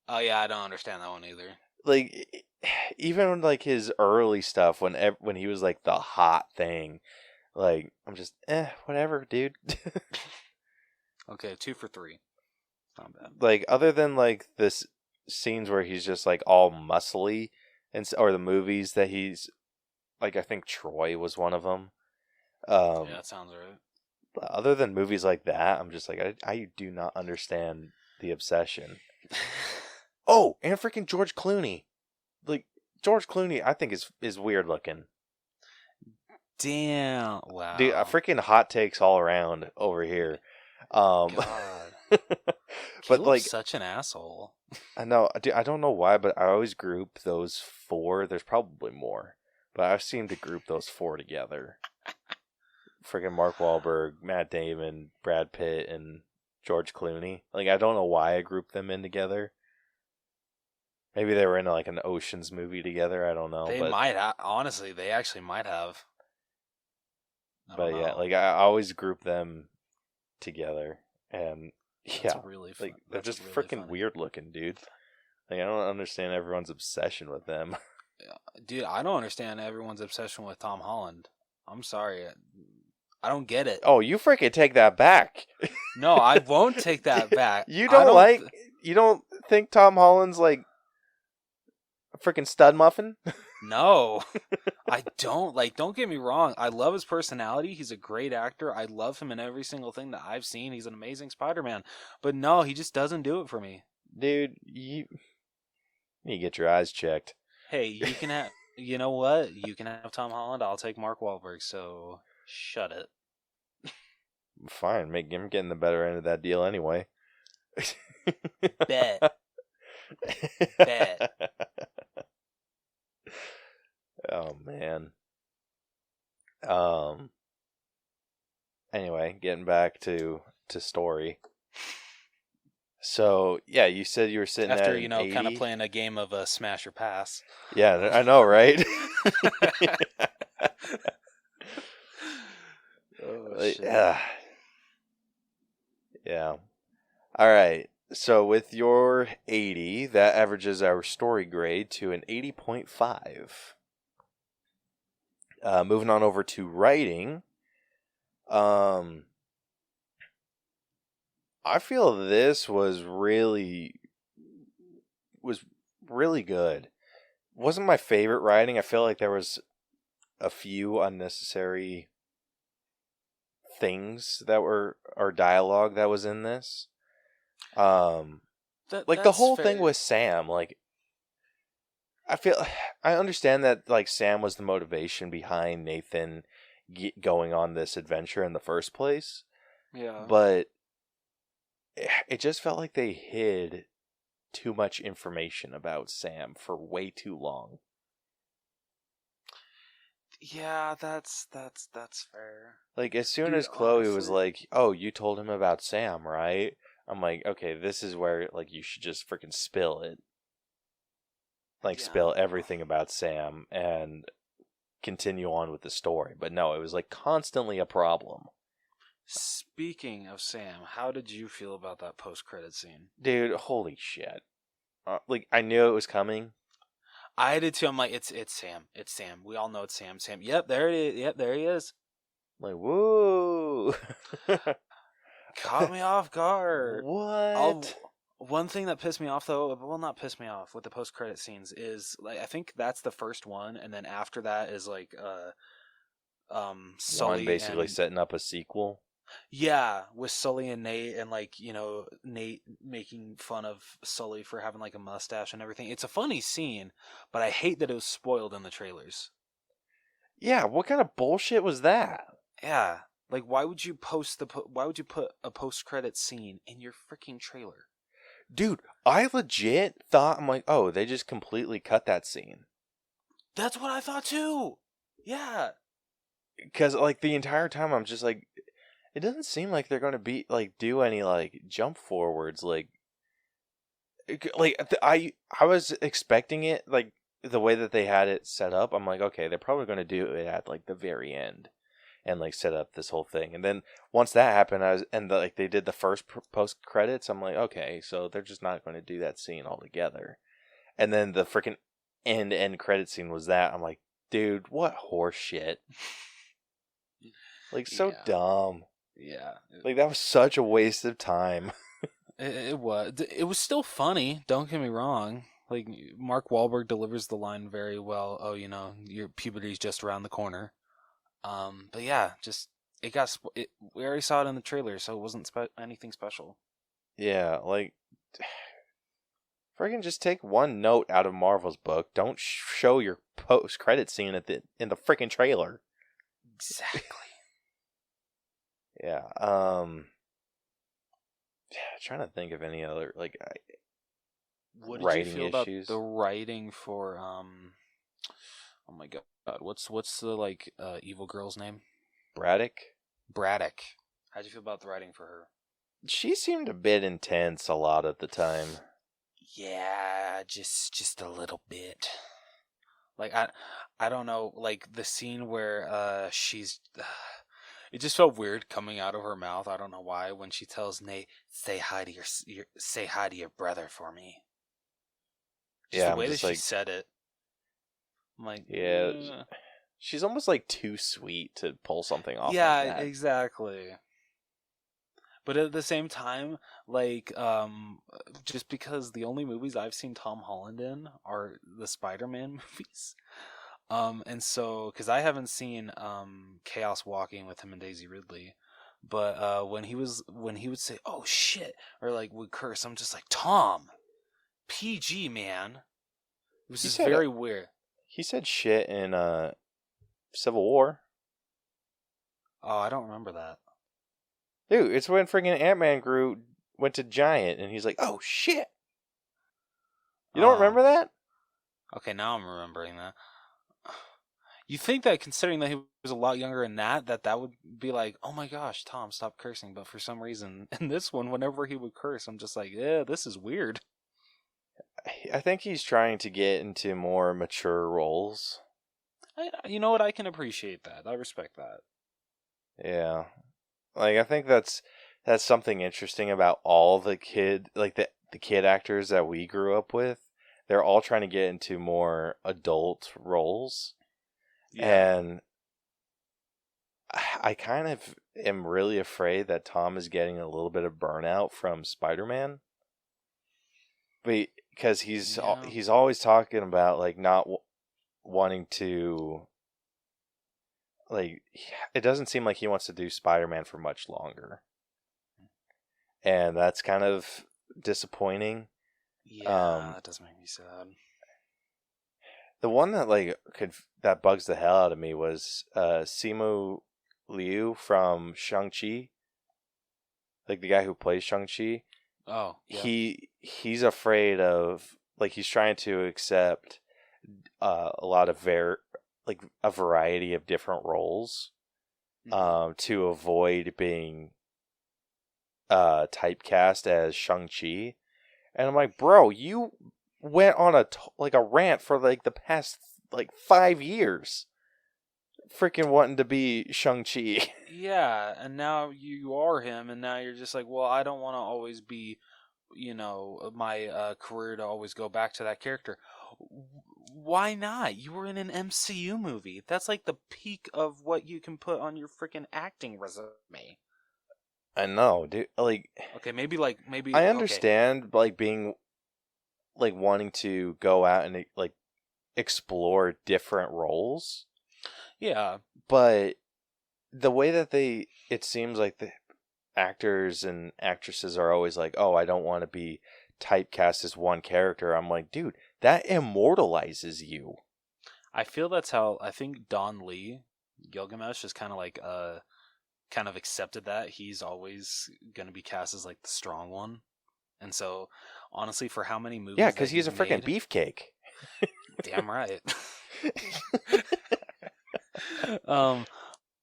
Oh yeah, I don't understand that one either. Like, even like his early stuff when he was like the hot thing, like, I'm just whatever, dude. Okay, 2 for 3. Not bad. Like, other than like this scenes where he's just like all muscly, or the movies that he's like, I think Troy was one of them. Yeah, that sounds right. Other than movies like that, I'm just like, I do not understand the obsession. Oh, and freaking George Clooney. Like, George Clooney, I think is weird looking. Damn! Wow, dude, freaking hot takes all around over here. God. But like, such an asshole. I know, dude, I don't know why, but I always group those 4. There's probably more, but I seem to group those 4 together. Freaking Mark Wahlberg, Matt Damon, Brad Pitt, and George Clooney. Like, I don't know why I grouped them in together. Maybe they were in like an Ocean's movie together. I don't know. They might have. Honestly, they actually might have. But yeah, like, I always group them together, and yeah, That's really fun. like, they're just really freaking funny. weird looking, dude. Like, I don't understand everyone's obsession with them. Dude, I don't understand everyone's obsession with Tom Holland. I'm sorry. I don't get it. Oh, you freaking take that back. No, I won't take that back. You don't think Tom Holland's like a freaking stud muffin? No, I don't. Like, don't get me wrong. I love his personality. He's a great actor. I love him in every single thing that I've seen. He's an amazing Spider-Man. But no, he just doesn't do it for me. Dude, you get your eyes checked. Hey, you can have... You know what? You can have Tom Holland. I'll take Mark Wahlberg, so shut it. Fine, I'm getting the better end of that deal anyway. Bet. Bet. Oh man. Anyway, getting back to story. So yeah, you said you were sitting after at kind of playing a game of smash or pass. Yeah, I know, right? Oh, shit. Yeah. All right. So with your 80, that averages our story grade to an 80.5. Moving on over to writing. I feel this was really good. wasn't my favorite writing. I feel like there was a few unnecessary things that were, or dialogue that was in this. Like the whole thing with Sam, like, I understand that, like, Sam was the motivation behind Nathan going on this adventure in the first place. Yeah. But it just felt like they hid too much information about Sam for way too long. Yeah, that's fair. Like, as soon Dude, as Chloe was honestly, like, "Oh, you told him about Sam, right?" I'm like, "Okay, this is where, like, you should just freaking spill it. Like, yeah. spill everything about Sam and continue on with the story." But no, it was, like, constantly a problem. Speaking of Sam, how did you feel about that post-credit scene? Dude, holy shit. Like, I knew it was coming. I did too. I'm like, it's Sam. It's Sam. We all know it's Sam. Sam. Yep, there it is. Yep, there he is. Like, woo! Caught me off guard. What? One thing that pissed me off, though, well, not pissed me off with the post-credit scenes is, like, I think that's the first one, and then after that is like, Sully One basically and setting up a sequel. yeah, with Sully and Nate, and, like, you know, Nate making fun of Sully for having, like, a mustache and everything. It's a funny scene, but I hate that it was spoiled in the trailers. Yeah, what kind of bullshit was that? Yeah, like, why would you put a post-credit scene in your freaking trailer? Dude, I legit thought, I'm like, oh, they just completely cut that scene. That's what I thought too. Yeah. Because, like, the entire time I'm just like, it doesn't seem like they're going to do any, like, jump forwards. I was expecting it, like, the way that they had it set up. I'm like, okay, they're probably going to do it at, like, the very end and, like, set up this whole thing. And then once that happened, they did the first post credits. I'm like, okay, so they're just not going to do that scene altogether. And then the freaking end credit scene was that. I'm like, dude, what horse shit. Like, so dumb. Yeah. Like, that was such a waste of time. It was. It was still funny. Don't get me wrong. Like, Mark Wahlberg delivers the line very well. Oh, you know, your puberty's just around the corner. But yeah, just we already saw it in the trailer, so it wasn't anything special. Yeah, like, friggin' just take one note out of Marvel's book. Don't show your post-credit scene in the freaking trailer. Exactly. Yeah. Trying to think of any other, like, what did you feel about the writing for oh my god, what's the, like, evil girl's name? Braddock. How'd you feel about the writing for her? She seemed a bit intense a lot of the time. Yeah, just a little bit. Like, I don't know, like, the scene where she's it just felt weird coming out of her mouth. I don't know why, when she tells Nate, say hi to your brother for me. Just the way that she said it. I'm like, yeah, she's almost, like, too sweet to pull something off. Yeah, like that. Exactly. But at the same time, like, just because the only movies I've seen Tom Holland in are the Spider-Man movies. And so, because I haven't seen Chaos Walking with him and Daisy Ridley, but when he would say, "Oh shit," or, like, would curse, I'm just like, Tom, PG, man. It was just very weird. He said shit in Civil War. Oh, I don't remember that. Dude, it's when freaking Ant-Man went to Giant, and he's like, "Oh shit." You don't remember that? Okay, now I'm remembering that. You think that, considering that he was a lot younger in that would be like, oh my gosh, Tom, stop cursing. But for some reason, in this one, whenever he would curse, I'm just like, yeah, this is weird. I think he's trying to get into more mature roles. You know what? I can appreciate that. I respect that. Yeah. Like, I think that's something interesting about all the kid actors that we grew up with. They're all trying to get into more adult roles. Yeah. And I kind of am really afraid that Tom is getting a little bit of burnout from Spider-Man. But because he's always talking about like not wanting to, like, it doesn't seem like he wants to do Spider-Man for much longer, and that's kind of disappointing. Yeah, that does make me sad. The one that that bugs the hell out of me was Simu Liu from Shang-Chi, like the guy who plays Shang-Chi. Oh, yeah. He's afraid of, like, he's trying to accept a lot of a variety of different roles, to avoid being typecast as Shang-Chi. And I'm like, bro, you went on a rant for like the past 5 years, freaking wanting to be Shang-Chi. Yeah, and now you are him, and now you're just like, well, I don't want to always be, my career to always go back to that character. Why not? You were in an MCU movie. That's like the peak of what you can put on your freaking acting resume. I know, dude. Like, okay, maybe. I understand, like, being, like, wanting to go out and like explore different roles. Yeah, but the way that it seems like the actors and actresses are always like, oh, I don't want to be typecast as one character. I'm like, dude, that immortalizes you. I feel that's how, I think Don Lee, Gilgamesh, is kind of accepted that he's always going to be cast as like the strong one. And so, honestly, for how many movies? Yeah, because he's a freaking beefcake. Damn right.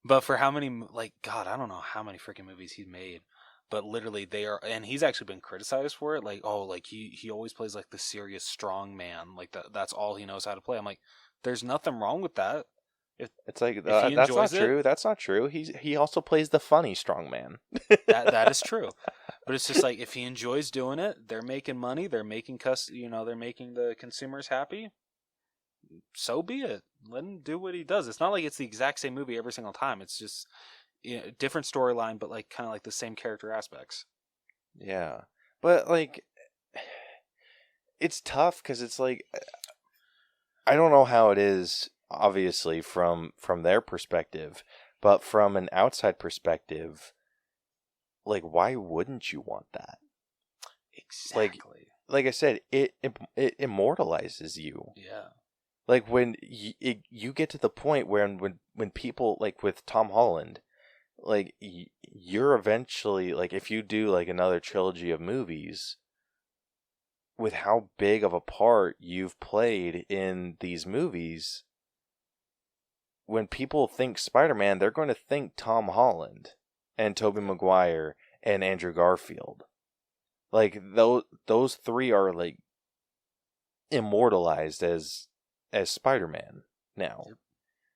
But for how many, God, I don't know how many freaking movies he's made. But literally, they are, and he's actually been criticized for it. Like, oh, like he always plays like the serious strong man. Like that's all he knows how to play. I'm like, there's nothing wrong with that. It's like, that's not true. That's not true. He also plays the funny strong man. that is true. But it's just like, if he enjoys doing it, they're making money, they're making they're making the consumers happy. So be it. Let him do what he does. It's not like it's the exact same movie every single time. It's just different storyline, but like kind of like the same character aspects. Yeah, but like, it's tough because it's like, I don't know how it is, obviously, from their perspective, but from an outside perspective, like, why wouldn't you want that? Exactly. Like I said, it immortalizes you. Yeah. Like, when you get to the point where when people, like with Tom Holland, like, you're eventually, like, if you do like another trilogy of movies, with how big of a part you've played in these movies, when people think Spider-Man, they're going to think Tom Holland and Tobey Maguire and Andrew Garfield. Like, those three are like immortalized as Spider-Man now. Yep.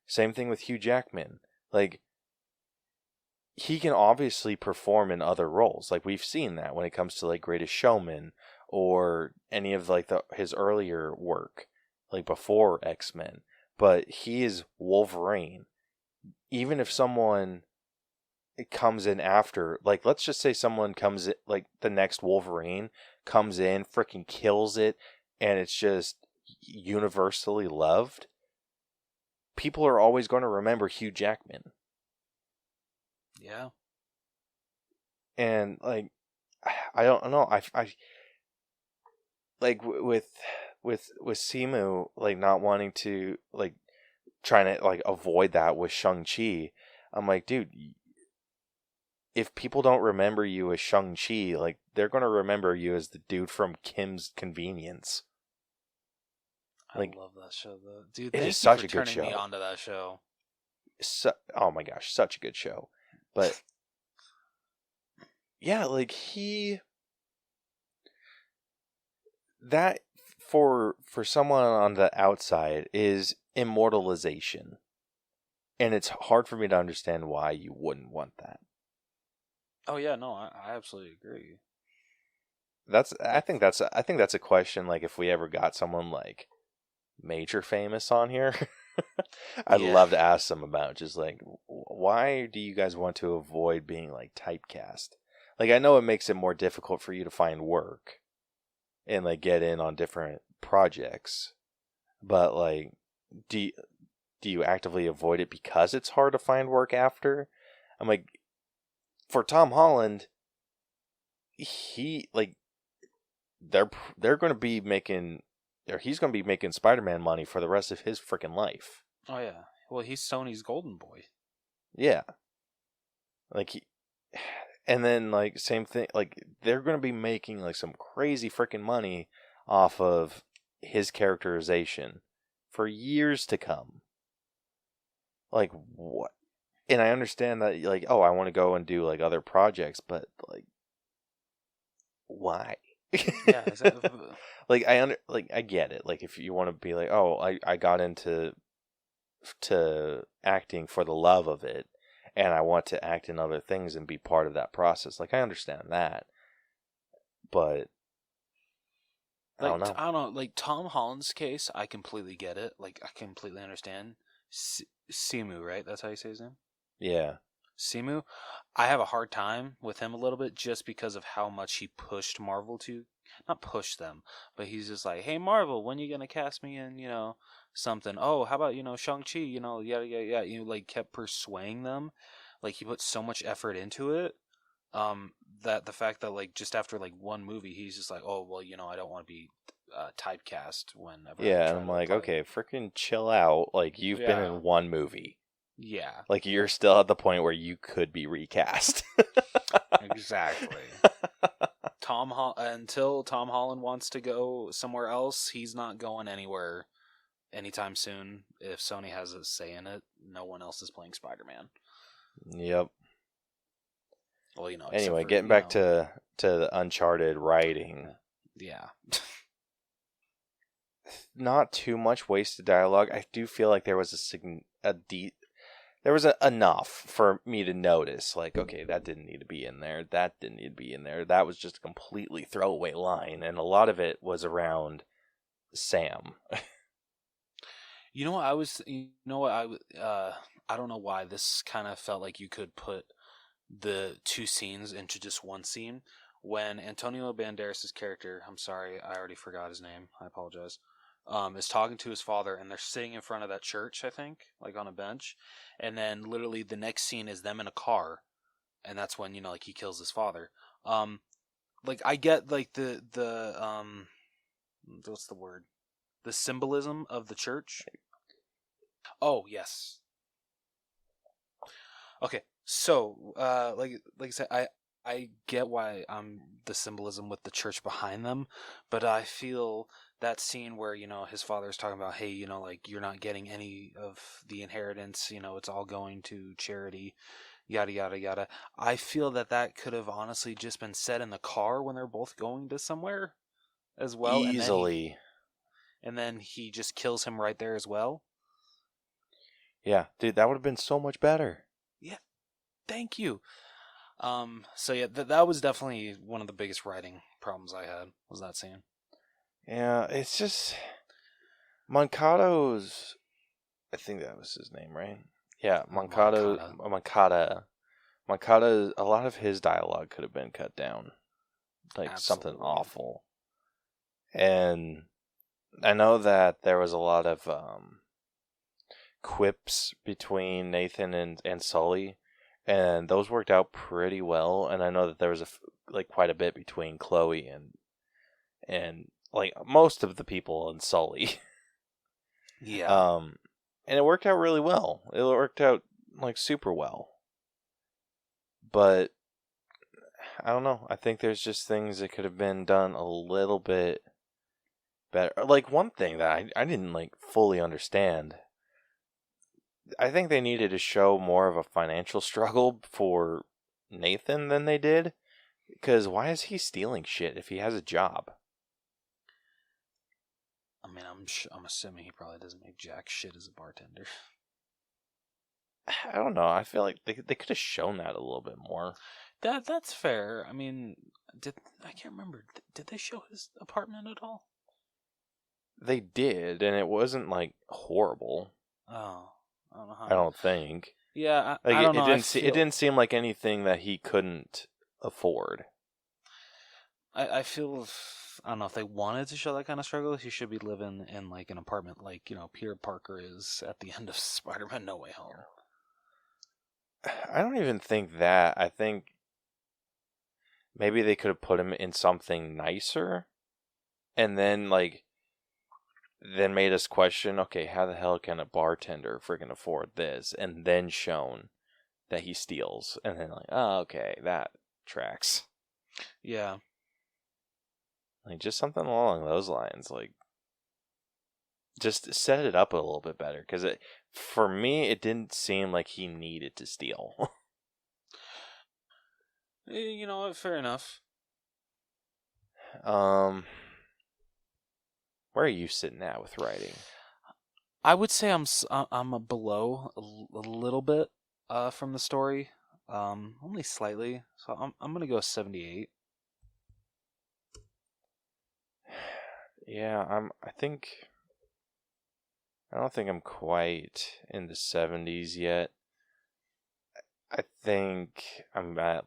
Same thing with Hugh Jackman. Like, he can obviously perform in other roles. Like, we've seen that when it comes to like Greatest Showman or any of like his earlier work, like before X-Men. But he is Wolverine. Even if someone comes in after, like, let's just say someone comes in, like the next Wolverine comes in, freaking kills it, and it's just universally loved, people are always going to remember Hugh Jackman. Yeah. And like, I don't know, I like with Simu, like, not wanting to, like, trying to like avoid that with Shang-Chi, I'm like, dude, if people don't remember you as Shang-Chi, like, they're going to remember you as the dude from Kim's Convenience. Like, I love that show, though. Dude, it is such a good show. Turning me onto that show. Oh my gosh, such a good show. But yeah, like, that for someone on the outside is immortalization. And it's hard for me to understand why you wouldn't want that. Oh yeah, no, I absolutely agree. I think that's a question, like, if we ever got someone like major famous on here, I'd love to ask them about, just like, why do you guys want to avoid being like typecast? Like, I know it makes it more difficult for you to find work, and like get in on different projects. But like, do you actively avoid it because it's hard to find work after? I'm like, for Tom Holland, he like they're going to be making, or he's going to be making Spider-Man money for the rest of his freaking life. Oh yeah. Well, he's Sony's golden boy. Yeah. Like and then like same thing, like they're going to be making like some crazy freaking money off of his characterization for years to come. Like what? And I understand that like, oh, I want to go and do like other projects, but like why? Yeah, exactly. Like I get it. Like if you want to be like, oh, I got into acting for the love of it, and I want to act in other things and be part of that process. Like I understand that, but I don't know. I don't know. Like Tom Holland's case, I completely get it. Like I completely understand. Simu, right? That's how you say his name. Yeah. Simu. I have a hard time with him a little bit just because of how much he pushed Marvel to, not push them, but he's just like, hey Marvel, when you gonna cast me in, something? Oh, how about, Shang-Chi, yada, yada, yada. Like kept persuading them. Like he put so much effort into it. That the fact that like just after like one movie, he's just like, oh, well, I don't want to be typecast whenever. Yeah, and I'm like, okay, freaking chill out. Like you've been in one movie. Yeah. Like you're still at the point where you could be recast. Exactly. Until Tom Holland wants to go somewhere else, he's not going anywhere anytime soon. If Sony has a say in it, no one else is playing Spider-Man. Yep. Well, Anyway, getting back to the Uncharted writing. Yeah. Not too much wasted dialogue. I do feel like there was there was enough for me to notice, like, okay, that didn't need to be in there. That didn't need to be in there. That was just a completely throwaway line, and a lot of it was around Sam. I don't know why this kind of felt like you could put the two scenes into just one scene. When Antonio Banderas' character, I'm sorry, I already forgot his name. I apologize. Is talking to his father, and they're sitting in front of that church, I think, like on a bench, and then literally the next scene is them in a car, and that's when like he kills his father. Like I get like the what's the word? The symbolism of the church. Oh yes. Okay, so like I said, I get why the symbolism with the church behind them, but I feel that scene where his father is talking about, hey, like you're not getting any of the inheritance, it's all going to charity, yada yada yada. I feel that could have honestly just been said in the car when they're both going to somewhere as well. Easily. And then he just kills him right there as well. Yeah, dude, that would have been so much better. Yeah, thank you. So yeah, that was definitely one of the biggest writing problems I had, was that scene. Yeah, it's just Mancado's, I think that was his name, right? Yeah, Mancada. Mancada, a lot of his dialogue could have been cut down. Like Absolutely. Something awful. And I know that there was a lot of quips between Nathan and Sully, and those worked out pretty well. And I know that there was quite a bit between Chloe and like most of the people in Sully. Yeah. And it worked out really well. It worked out like super well. But I don't know. I think there's just things that could have been done a little bit better. Like one thing that I didn't like fully understand. I think they needed to show more of a financial struggle for Nathan than they did. Because why is he stealing shit if he has a job? I mean, I'm assuming he probably doesn't make jack shit as a bartender. I don't know. I feel like they could have shown that a little bit more. That's fair. I mean, I can't remember. Did they show his apartment at all? They did, and it wasn't like horrible. Oh, I don't know how. I don't think. Yeah, I don't know. It didn't seem like anything that he couldn't afford. I feel I don't know if they wanted to show that kind of struggle. He should be living in like an apartment, like Peter Parker is at the end of Spider-Man: No Way Home. I don't even think that. I think maybe they could have put him in something nicer, and then then made us question, okay, how the hell can a bartender freaking afford this? And then shown that he steals, and then oh, okay, that tracks. Yeah. Just something along those lines, just set it up a little bit better, because for me, it didn't seem like he needed to steal. You know what? Fair enough. Where are you sitting at with writing? I would say I'm below a little bit from the story, only slightly. So I'm gonna go 78. Yeah, I don't think I'm quite in the 70s yet. I think I'm at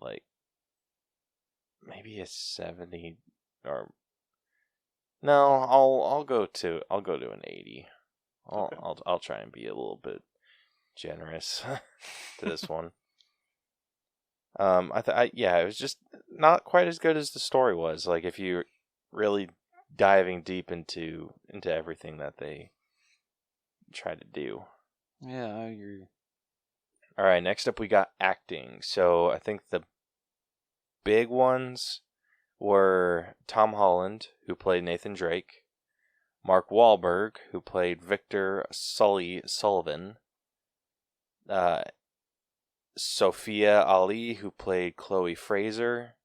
maybe a 70, or no, I'll go to an 80. Okay. I'll try and be a little bit generous to this one. Yeah, it was just not quite as good as the story was. If you're really diving deep into everything that they try to do. Yeah, I agree. All right, next up we got acting. So I think the big ones were Tom Holland, who played Nathan Drake, Mark Wahlberg, who played Victor Sully Sullivan, Sophia Ali, who played Chloe Fraser,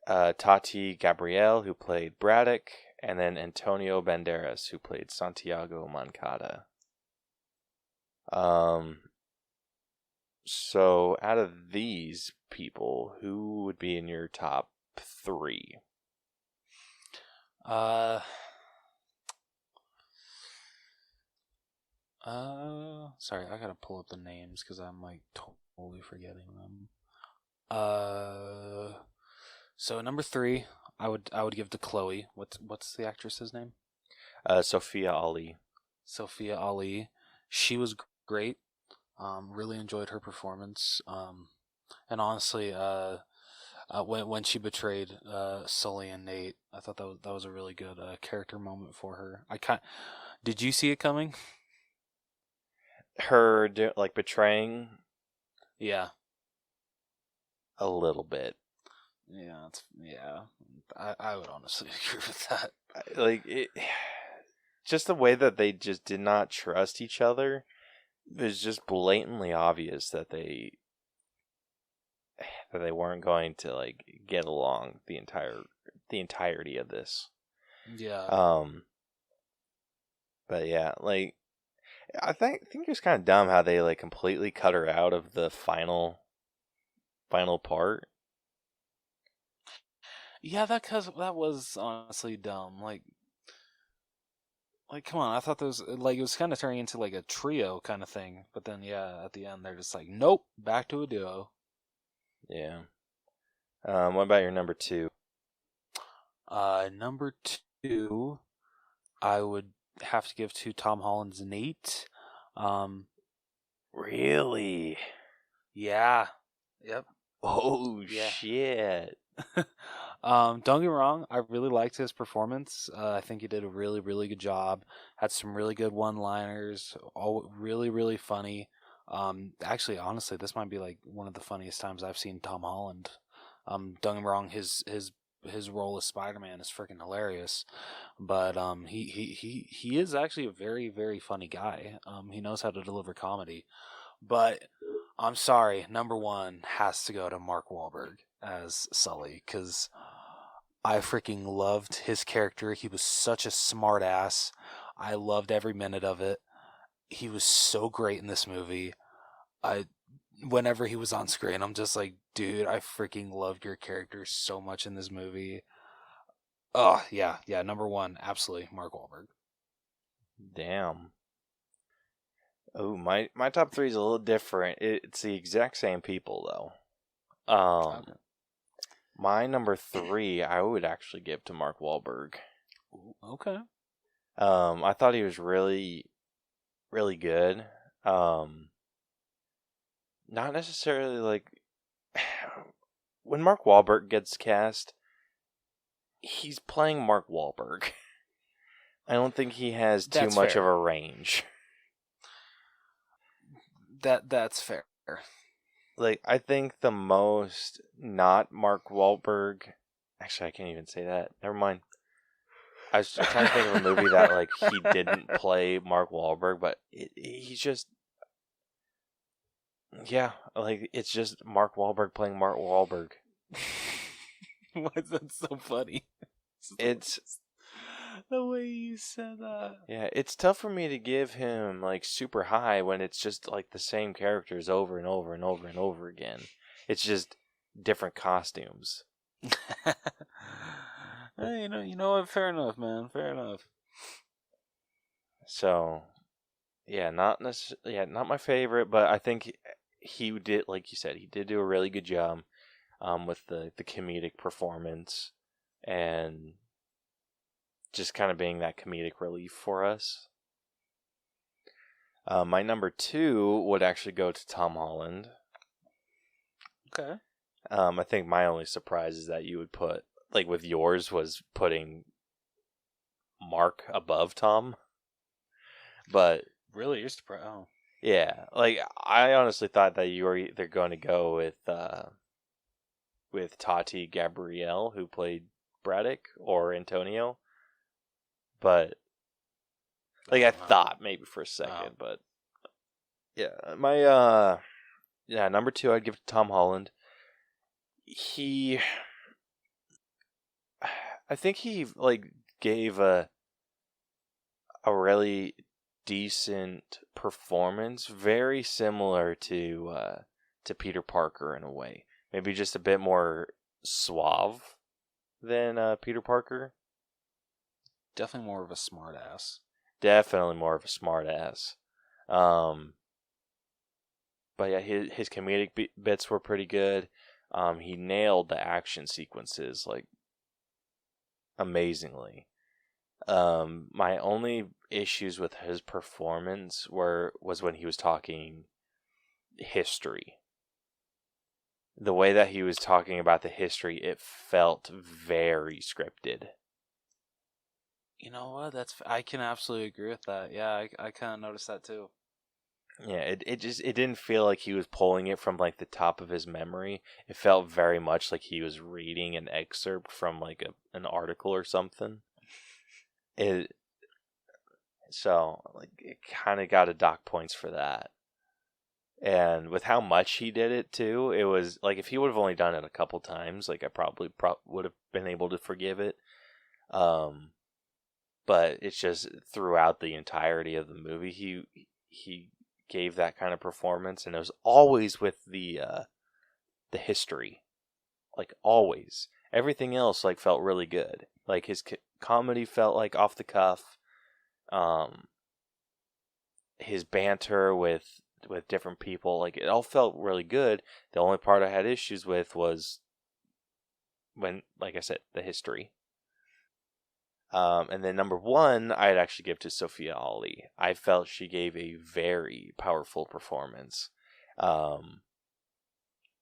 Tati Gabrielle, who played Braddock, and then Antonio Banderas, who played Santiago Moncada. So out of these people, who would be in your top 3? Sorry, I gotta pull up the names because I'm totally forgetting them. So number 3, I would give to Chloe. What's the actress's name? Sophia Ali. Sophia Ali. She was great. Really enjoyed her performance. And honestly, when she betrayed Sully and Nate, I thought that was a really good character moment for her. Did you see it coming? Her betraying? Yeah. A little bit. Yeah, I would honestly agree with that. Just the way that they just did not trust each other, it was just blatantly obvious that they weren't going to get along the entirety of this. Yeah. But yeah, I think it was kind of dumb how they completely cut her out of the final part. Yeah, that was honestly dumb. Come on, I thought there was it was kind of turning into a trio kind of thing, but then yeah, at the end they're just nope, back to a duo. Yeah. What about your number 2? Number 2, I would have to give to Tom Holland's Nate. Really? Yeah. Yep. Oh yeah. Shit. Don't get me wrong, I really liked his performance. I think he did a really, really good job. Had some really good one-liners, all really, really funny. Actually, honestly, this might be one of the funniest times I've seen Tom Holland. Don't get me wrong, his role as Spider-Man is freaking hilarious, but he is actually a very, very funny guy. He knows how to deliver comedy. But I'm sorry, number 1 has to go to Mark Wahlberg as Sully, because I freaking loved his character. He was such a smart ass. I loved every minute of it. He was so great in this movie. Whenever he was on screen, I'm just dude, I freaking loved your character so much in this movie. Oh, yeah, number 1, absolutely, Mark Wahlberg. Damn. Oh, my top 3 is a little different. It's the exact same people, though. Okay. My number 3, I would actually give to Mark Wahlberg. Ooh, okay. I thought he was really, really good. Not necessarily like when Mark Wahlberg gets cast, he's playing Mark Wahlberg. I don't think he has too That's much fair. of a range. That's fair. Like, I think the most not Mark Wahlberg. Actually, I can't even say that. Never mind. I was trying to think of a movie that like he didn't play Mark Wahlberg, but he's just like it's just Mark Wahlberg playing Mark Wahlberg. Why is that so funny? It's the way you said that. Yeah, it's tough for me to give him like super high when it's just like the same characters over and over and over and over again. It's just different costumes. Hey, you know what? Fair enough, man. Fair enough. So, yeah, not my favorite, but I think he did, like you said, he did do a really good job with the comedic performance and just kind of being that comedic relief for us. My number 2 would actually go to Tom Holland. Okay. I think my only surprise is that you would put, like with yours, was putting Mark above Tom. But really, you're surprised? Oh. Yeah, like I honestly thought that you were either going to go with Tati Gabrielle, who played Braddock, or Antonio. But like I thought maybe for a second, but yeah, my number 2 I'd give to Tom Holland. I think he like gave a really decent performance, very similar to Peter Parker in a way. Maybe just a bit more suave than Peter Parker. Definitely more of a smart ass. Definitely more of a smart ass. But yeah, his comedic bits were pretty good. He nailed the action sequences like amazingly. My only issues with his performance was when he was talking history. The way that he was talking about the history, it felt very scripted. You know what? I can absolutely agree with that. Yeah, I kind of noticed that too. Yeah, it didn't feel like he was pulling it from like the top of his memory. It felt very much like he was reading an excerpt from like an article or something. So like it kind of got a dock points for that. And with how much he did it too, it was like if he would have only done it a couple times, like I probably would have been able to forgive it. But it's just throughout the entirety of the movie, he gave that kind of performance, and it was always with the history, like always. Everything else like felt really good. Like his comedy felt like off the cuff. His banter with different people, like it all felt really good. The only part I had issues with was when, like I said, the history. And then number 1, I'd actually give to Sophia Ali. I felt she gave a very powerful performance,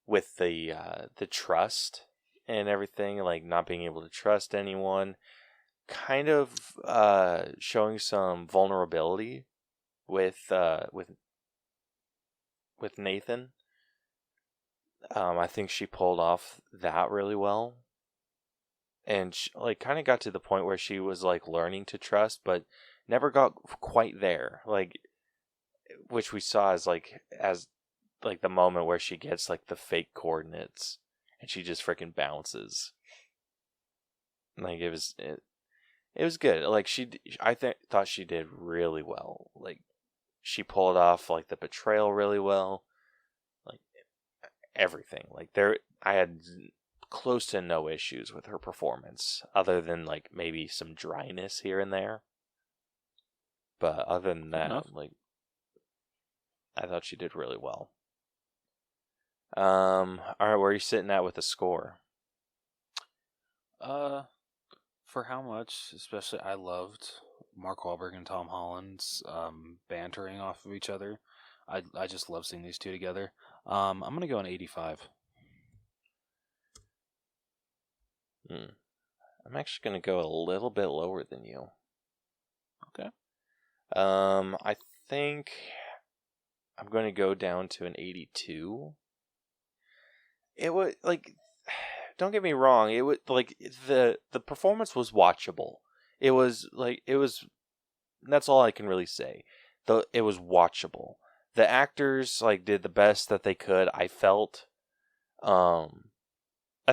with the trust and everything, like not being able to trust anyone, kind of showing some vulnerability with Nathan. I think she pulled off that really well. And she, like, kind of got to the point where she was like learning to trust, but never got quite there. Like, which we saw as the moment where she gets like the fake coordinates and she just freaking bounces. Like it was good. Like thought she did really well. Like she pulled off like the betrayal really well. Like everything. Like I had close to no issues with her performance, other than like maybe some dryness here and there. But other than that, like I thought she did really well. All right, where are you sitting at with the score? For how much, especially, I loved Mark Wahlberg and Tom Holland's bantering off of each other. I just love seeing these two together. I'm gonna go an 85. I'm actually gonna go a little bit lower than you. Okay. I think I'm going to go down to an 82. It was like, don't get me wrong, it was like the performance was watchable. It was that's all I can really say. It was watchable. The actors like did the best that they could. I felt I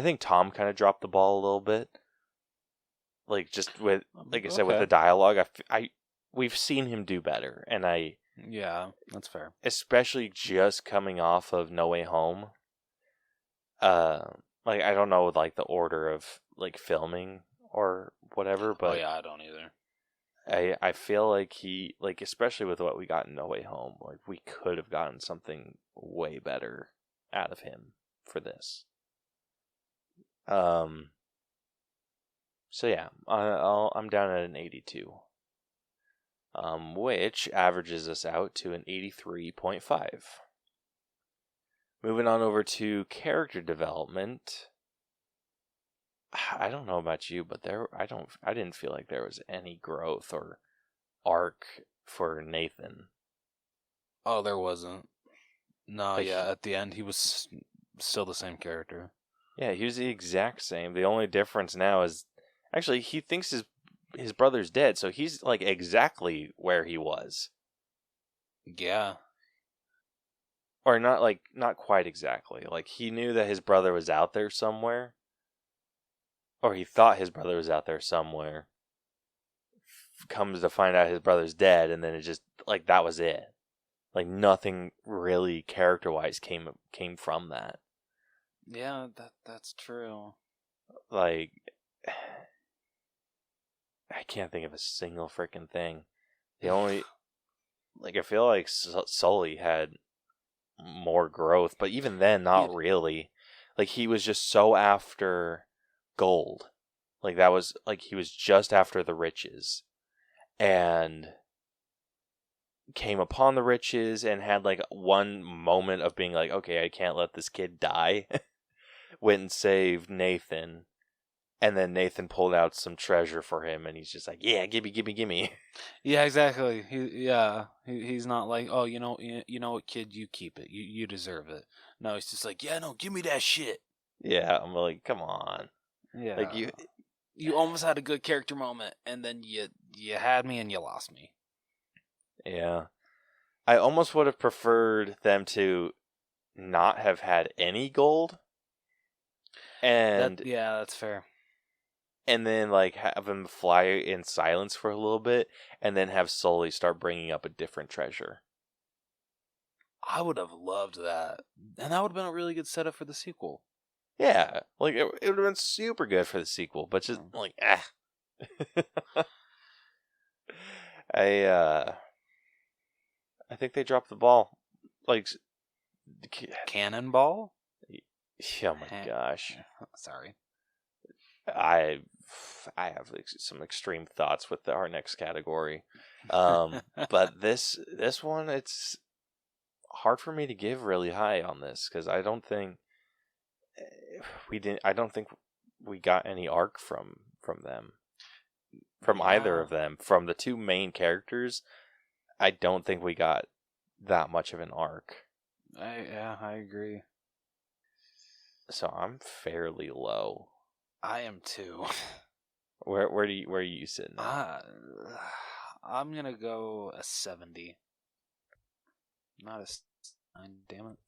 think Tom kind of dropped the ball a little bit. Like just with like I said with the dialogue, we've seen him do better, and yeah, that's fair. Especially just coming off of No Way Home. Like I don't know like the order of like filming or whatever, but yeah, I don't either. I feel like he like especially with what we got in No Way Home, like we could have gotten something way better out of him for this. So yeah, I'm down at an 82. Which averages us out to an 83.5. Moving on over to character development. I don't know about you, but I didn't feel like there was any growth or arc for Nathan. Oh, there wasn't. No, like, yeah, at the end he was still the same character. Yeah, he was the exact same. The only difference now is actually he thinks his brother's dead, so he's like exactly where he was. Yeah. Or not quite exactly. Like he knew that his brother was out there somewhere. Or he thought his brother was out there somewhere. Comes to find out his brother's dead, and then it just like that was it. Like nothing really character-wise came from that. Yeah, that's true. Like I can't think of a single freaking thing. The only like I feel like Sully had more growth, but even then not really. Like he was just so after gold. Like that was like he was just after the riches and came upon the riches and had like one moment of being like, okay, I can't let this kid die. Went and saved Nathan, and then Nathan pulled out some treasure for him, and he's just like, yeah, gimme. Yeah, exactly. He's not like, oh, you know what, kid, you keep it, you deserve it. No, he's just like, yeah, no, give me that shit. Yeah, I'm like, come on. Yeah, like you almost had a good character moment, and then you had me and you lost me. Yeah. I almost would have preferred them to not have had any gold. And yeah, that's fair. And then like have him fly in silence for a little bit, and then have Sully start bringing up a different treasure. I would have loved that, and that would have been a really good setup for the sequel. Yeah, like it would have been super good for the sequel, but just like I think they dropped the ball. Like Cannonball? Oh my gosh. Sorry. I have some extreme thoughts with our next category. But this one, it's hard for me to give really high on this because I don't think we got any arc from them. From either of them. From the two main characters, I don't think we got that much of an arc. I agree. So I'm fairly low. I am too. Where are you sitting at? I'm gonna go a 70. Not a 9, damn it.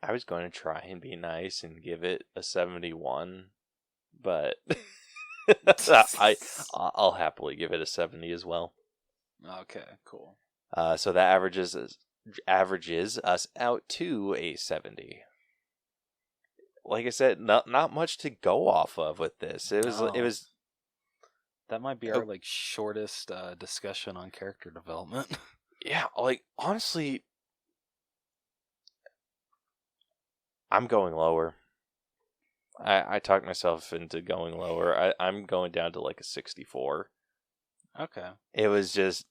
I was going to try and be nice and give it a 71, but I'll happily give it a 70 as well. Okay, cool. So that averages us out to a 70. Like I said, not much to go off of with this. It was. That might be our shortest discussion on character development. Yeah, like honestly, I'm going lower. I talked myself into going lower. I'm going down to like a 64. Okay. It was just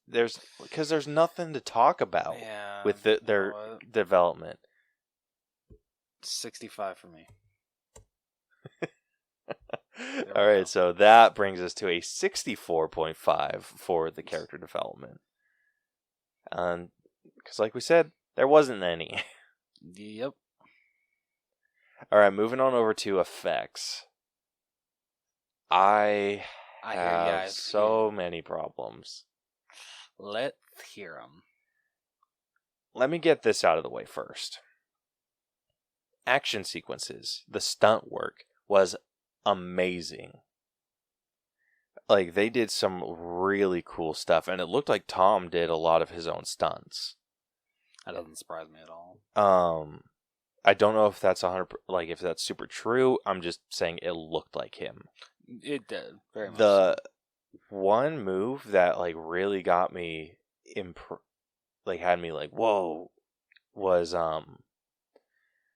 because there's nothing to talk about with their development. 65 for me. All right, so that brings us to a 64.5 for the character development. Because like we said, there wasn't any. Yep. All right, moving on over to effects. I have so many problems. Let's hear them. Let me get this out of the way first. Action sequences, the stunt work was amazing. Like, they did some really cool stuff, and it looked like Tom did a lot of his own stunts. That doesn't surprise me at all. I don't know if that's 100%, like, if that's super true. I'm just saying it looked like him. It did, very much. The one move that, like, really got me had me like, whoa, was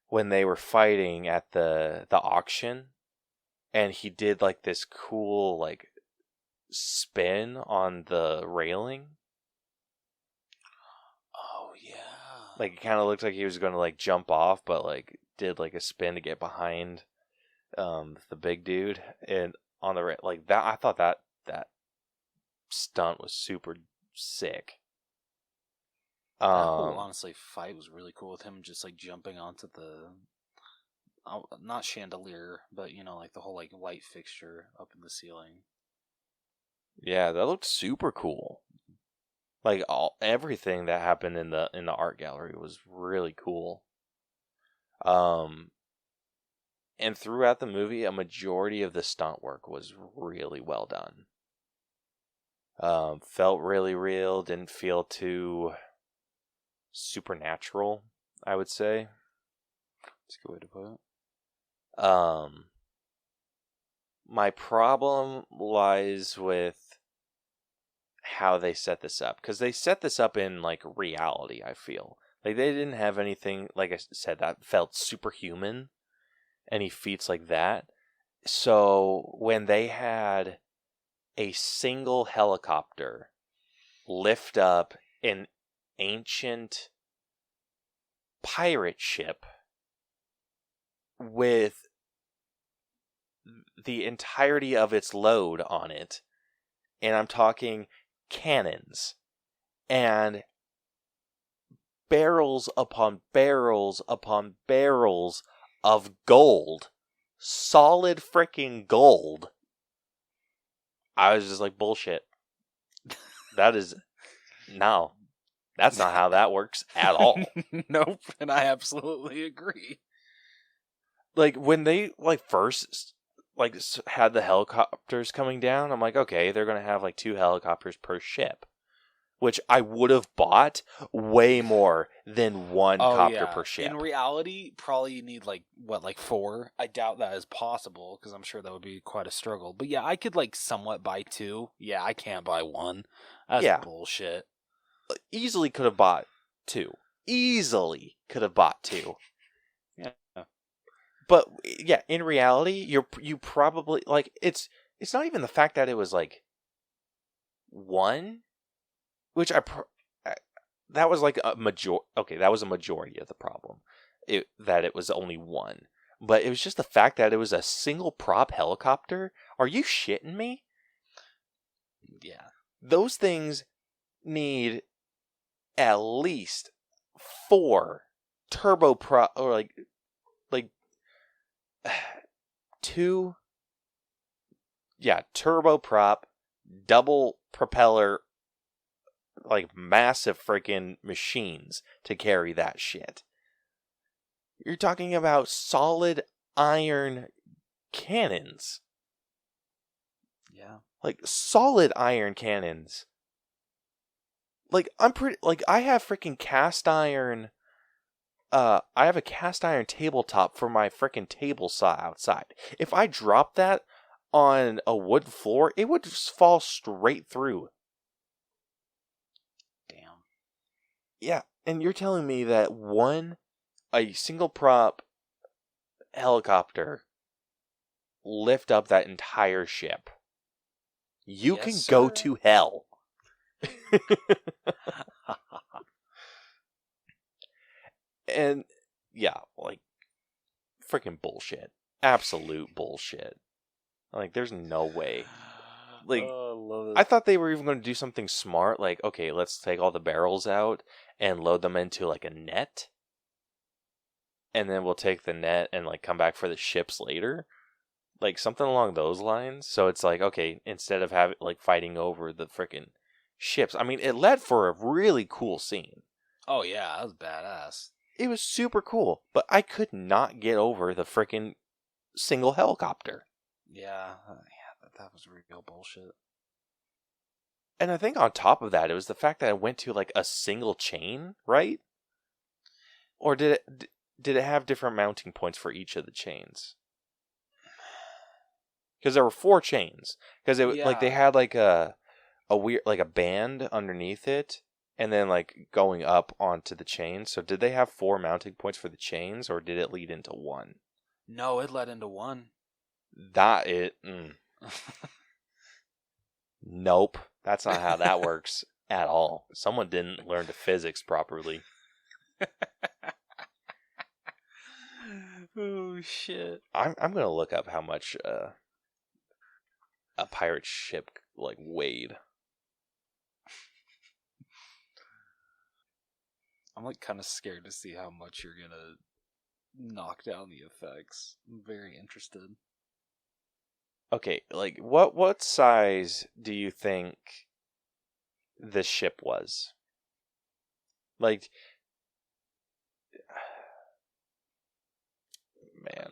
when they were fighting at the auction, and he did like this cool like spin on the railing. Oh yeah. Like, it kind of looked like he was going to like jump off, but like did like a spin to get behind the big dude, and on the like that. I thought that stunt was super sick. That whole honestly fight was really cool with him just like jumping onto the not chandelier, but you know, like the whole like light fixture up in the ceiling. Yeah, that looked super cool. Like everything that happened in the art gallery was really cool. And throughout the movie, a majority of the stunt work was really well done. Felt really real, didn't feel too supernatural, I would say. That's a good way to put it. My problem lies with how they set this up, because they set this up in like reality. I feel like they didn't have anything, like I said, that felt superhuman, any feats like that. So when they had a single helicopter lift up an ancient pirate ship with the entirety of its load on it, and I'm talking cannons and barrels upon barrels upon barrels of gold, solid freaking gold, I was just like, bullshit. That is no. That's not how that works at all. Nope, and I absolutely agree. Like, when they like first like had the helicopters coming down, I'm like, okay, they're gonna have like 2 helicopters per ship, which I would have bought way more than 1 copter per ship. In reality, probably you need like 4. I doubt that is possible, because I'm sure that would be quite a struggle. But yeah, I could like somewhat buy 2. Yeah, I can't buy 1. That's bullshit. Easily could have bought 2. Easily could have bought 2. Yeah. But yeah, in reality, you probably like it's not even the fact that it was like 1, which that was like a that was a majority of the problem. That it was only 1. But it was just the fact that it was a single prop helicopter. Are you shitting me? Yeah. Those things need at least 4 turboprop, or like 2 turboprop, double propeller, like massive freaking machines to carry that shit. You're talking about solid iron cannons. Yeah. Like solid iron cannons. Like, I have freaking cast iron. I have a cast iron tabletop for my freaking table saw outside. If I drop that on a wood floor, it would just fall straight through. Damn. Yeah, and you're telling me that a single prop helicopter lift up that entire ship, you Yes, can sir. go to hell. And yeah, like freaking bullshit. Absolute bullshit. Like there's no way. Like Oh, I love it. I thought they were even going to do something smart, like okay, let's take all the barrels out and load them into like a net. And then we'll take the net and like come back for the ships later. Like something along those lines. So it's like, okay, instead of having like fighting over the freaking ships. I mean, it led for a really cool scene. Oh yeah, that was badass. It was super cool, but I could not get over the freaking single helicopter. Yeah, that was real bullshit. And I think on top of that, it was the fact that it went to like a single chain, right? Or did it have different mounting points for each of the chains? Because there were 4 chains. Because like they had like a weird like a band underneath it, and then like going up onto the chain. So did they have 4 mounting points for the chains, or did it lead into 1? No, it led into 1. Nope, that's not how that works at all. Someone didn't learn the physics properly. Oh shit! I'm gonna look up how much a pirate ship like weighed. I'm like kind of scared to see how much you're gonna knock down the effects. I'm very interested. Okay, like what size do you think this ship was? Like, man.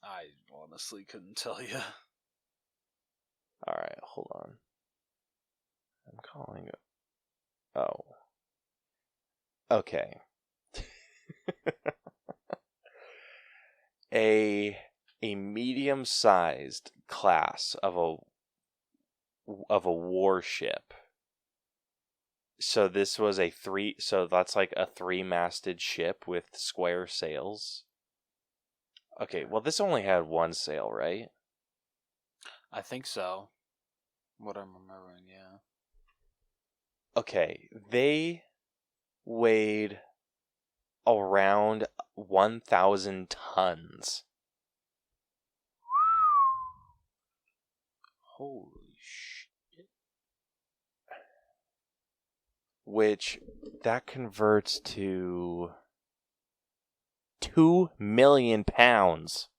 I honestly couldn't tell you. All right, hold on. I'm calling it. Oh. Okay. a medium-sized class of a warship. So this was so that's like a 3-masted ship with square sails. Okay, well this only had 1 sail, right? I think so. What I'm remembering, yeah. Okay, they weighed around 1,000 tons. Holy shit. Which, that converts to 2 million pounds.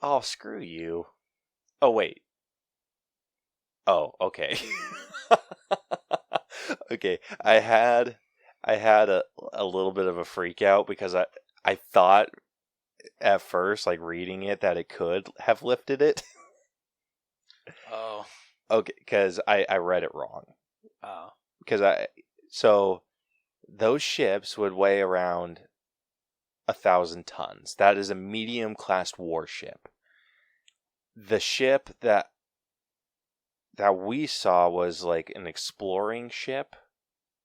Oh, screw you. Oh, wait. Oh, okay. Okay, I had a little bit of a freak out because I thought at first, like reading it, that it could have lifted it. Oh. Okay, because I read it wrong. Oh. So those ships would weigh around 1,000 tons. That is a medium-class warship. The ship that we saw was like an exploring ship,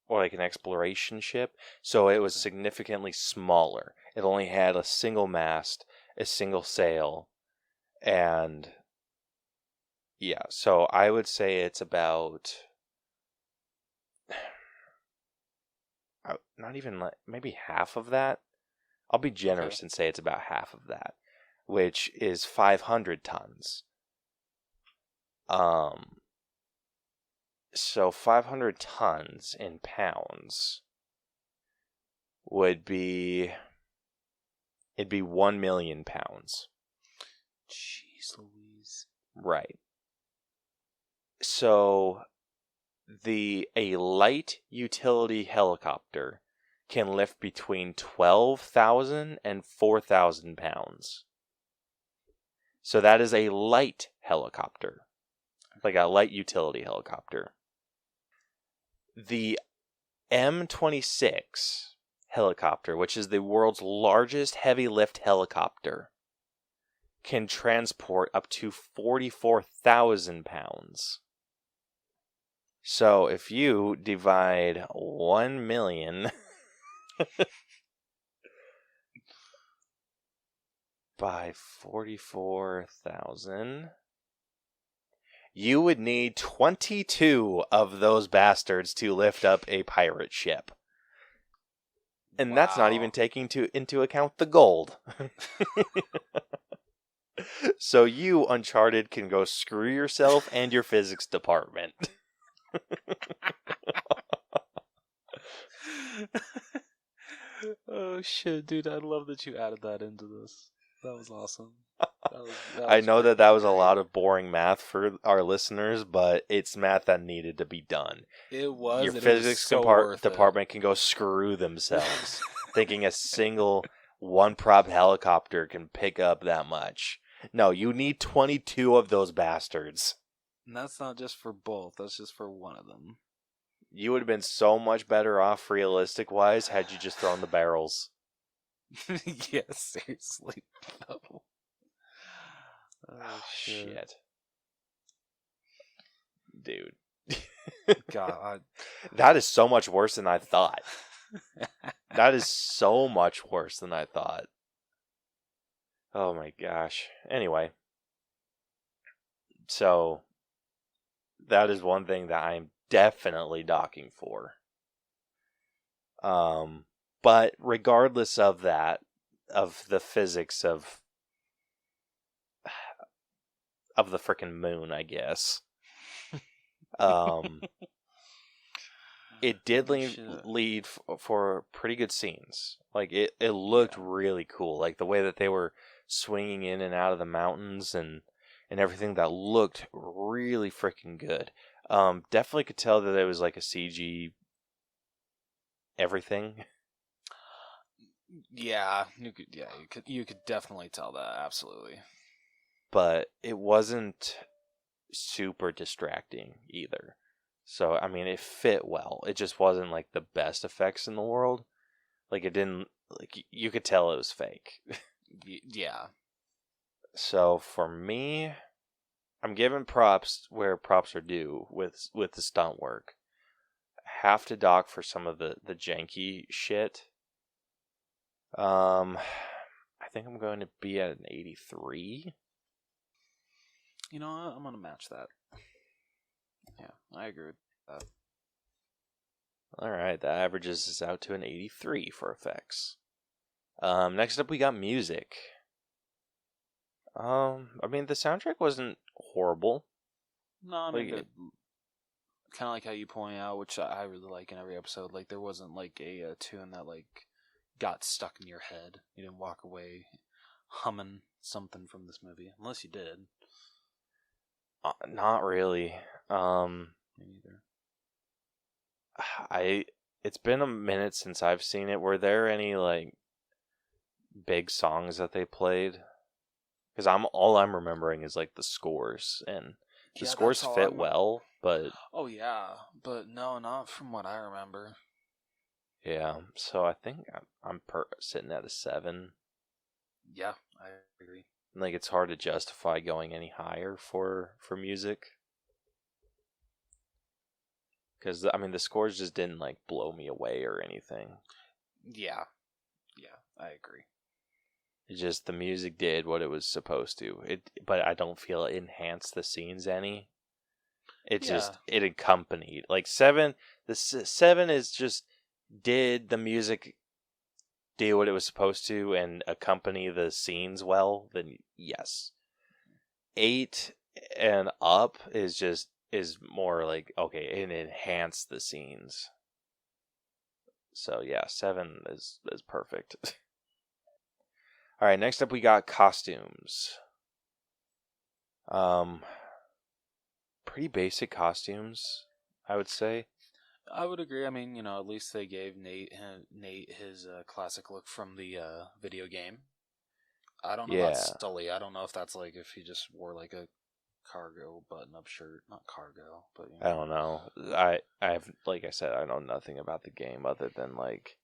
or like an exploration ship, so it was significantly smaller. It only had a single mast, a single sail, and yeah, so I would say it's about not even like maybe half of that. I'll be generous and say it's about half of that, which is 500 tons. So 500 tons in pounds would be, it'd be 1 million pounds. Jeez Louise. Right. So a light utility helicopter can lift between 12,000 and 4,000 pounds. So that is a light helicopter, like a light utility helicopter. The M26 helicopter, which is the world's largest heavy lift helicopter, can transport up to 44,000 pounds. So if you divide 1 million by 44,000, you would need 22 of those bastards to lift up a pirate ship. And that's not even taking into account the gold. So you, Uncharted, can go screw yourself and your physics department. Oh shit, dude! I love that you added that into this. That was awesome. I know that was a lot of boring math for our listeners, but it's math that needed to be done. It was. Your physics department can go screw themselves, thinking a single one-prop helicopter can pick up that much. No, you need 22 of those bastards. And that's not just for both. That's just for one of them. You would have been so much better off realistic-wise had you just thrown the barrels. Yeah, seriously. No. Oh, shit. Dude. God. That is so much worse than I thought. That is so much worse than I thought. Oh my gosh. Anyway. So, that is one thing that I'm definitely docking for. But regardless of that, of the physics of the frickin' moon, I guess. It did lead for pretty good scenes. Like, it looked really cool. Like, the way that they were swinging in and out of the mountains and everything, that looked really freaking good. Definitely could tell that it was like a CG everything. Yeah, you could definitely tell that, absolutely. But it wasn't super distracting either. So, I mean, it fit well. It just wasn't like the best effects in the world. Like, it didn't, like, you could tell it was fake. Yeah. So, for me, I'm giving props where props are due with the stunt work. Have to dock for some of the janky shit. I think I'm going to be at an 83. You know what? I'm going to match that. Yeah, I agree with that. Alright, that averages us out to an 83 for effects. Next up we got music. I mean, the soundtrack wasn't horrible. No, I mean, kind of like how you point out, which I really like in every episode, like, there wasn't, like, a tune that, like, got stuck in your head. You didn't walk away humming something from this movie, unless you did. Not really. Me neither. It's been a minute since I've seen it. Were there any, like, big songs that they played? Because all I'm remembering is, like, the scores, and the scores fit well, but... Oh, yeah, but no, not from what I remember. Yeah, so I think I'm sitting at a 7. Yeah, I agree. Like, it's hard to justify going any higher for music. Because, I mean, the scores just didn't, like, blow me away or anything. Yeah, I agree. It just, the music did what it was supposed to. But I don't feel it enhanced the scenes any. It just, it accompanied. Like, 7 is just, did the music do what it was supposed to and accompany the scenes well? Then yes. 8 and up is more like, okay, it enhanced the scenes. So yeah, 7 is perfect. Alright, next up we got costumes. Pretty basic costumes, I would say. I would agree. I mean, at least they gave Nate his classic look from the video game. I don't know about Sully. I don't know if that's like if he just wore like a cargo button-up shirt, not cargo, but I don't know. I have, like I said, I know nothing about the game other than like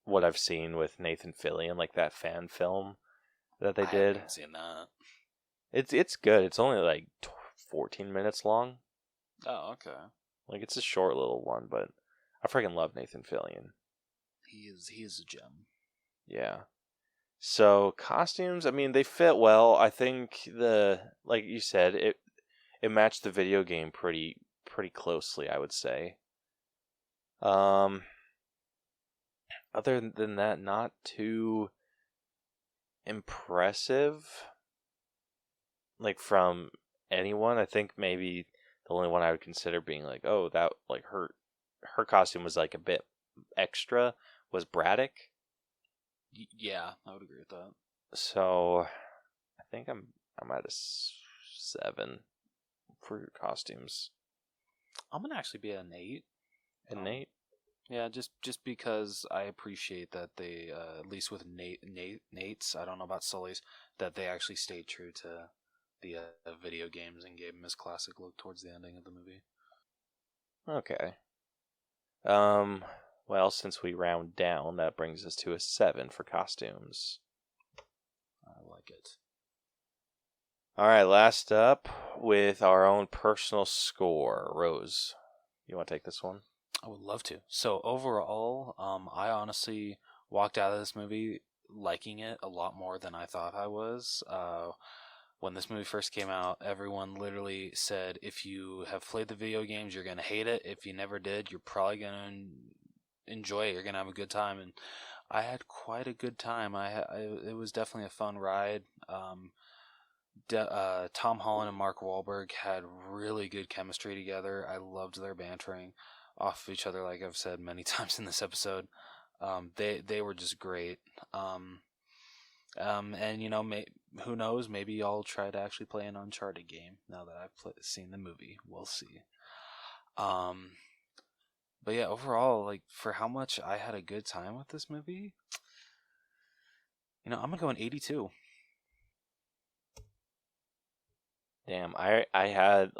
what I've seen with Nathan Fillion, like that fan film that they did. I haven't seen that. It's good. It's only like 14 minutes long. Oh, okay. Like, it's a short little one, but I freaking love Nathan Fillion. He is a gem. Yeah. So costumes, I mean, they fit well. I think like you said, it matched the video game pretty closely, I would say. Um, Other than that, not too impressive. Like from anyone, I think maybe the only one I would consider being like, oh, that like her costume was like a bit extra was Braddock. Yeah, I would agree with that. So I think I'm at a 7 for costumes. I'm gonna actually be at an 8. And Nate? Yeah, just because I appreciate that they, at least with Nate's, I don't know about Sully's, that they actually stayed true to the video games and gave him his classic look towards the ending of the movie. Okay. Well, since we round down, that brings us to a 7 for costumes. I like it. All right, last up with our own personal score. Rose, you want to take this one? I would love to. So overall, I honestly walked out of this movie liking it a lot more than I thought I was. When this movie first came out, everyone literally said, if you have played the video games, you're going to hate it. If you never did, you're probably going to enjoy it. You're going to have a good time. And I had quite a good time. It was definitely a fun ride. Tom Holland and Mark Wahlberg had really good chemistry together. I loved their bantering off of each other, like I've said many times in this episode. They were just great. And you know, who knows? Maybe I'll try to actually play an Uncharted game now that I've seen the movie. We'll see. But yeah, overall, like for how much I had a good time with this movie, you know, I'm gonna go an 82. Damn, I have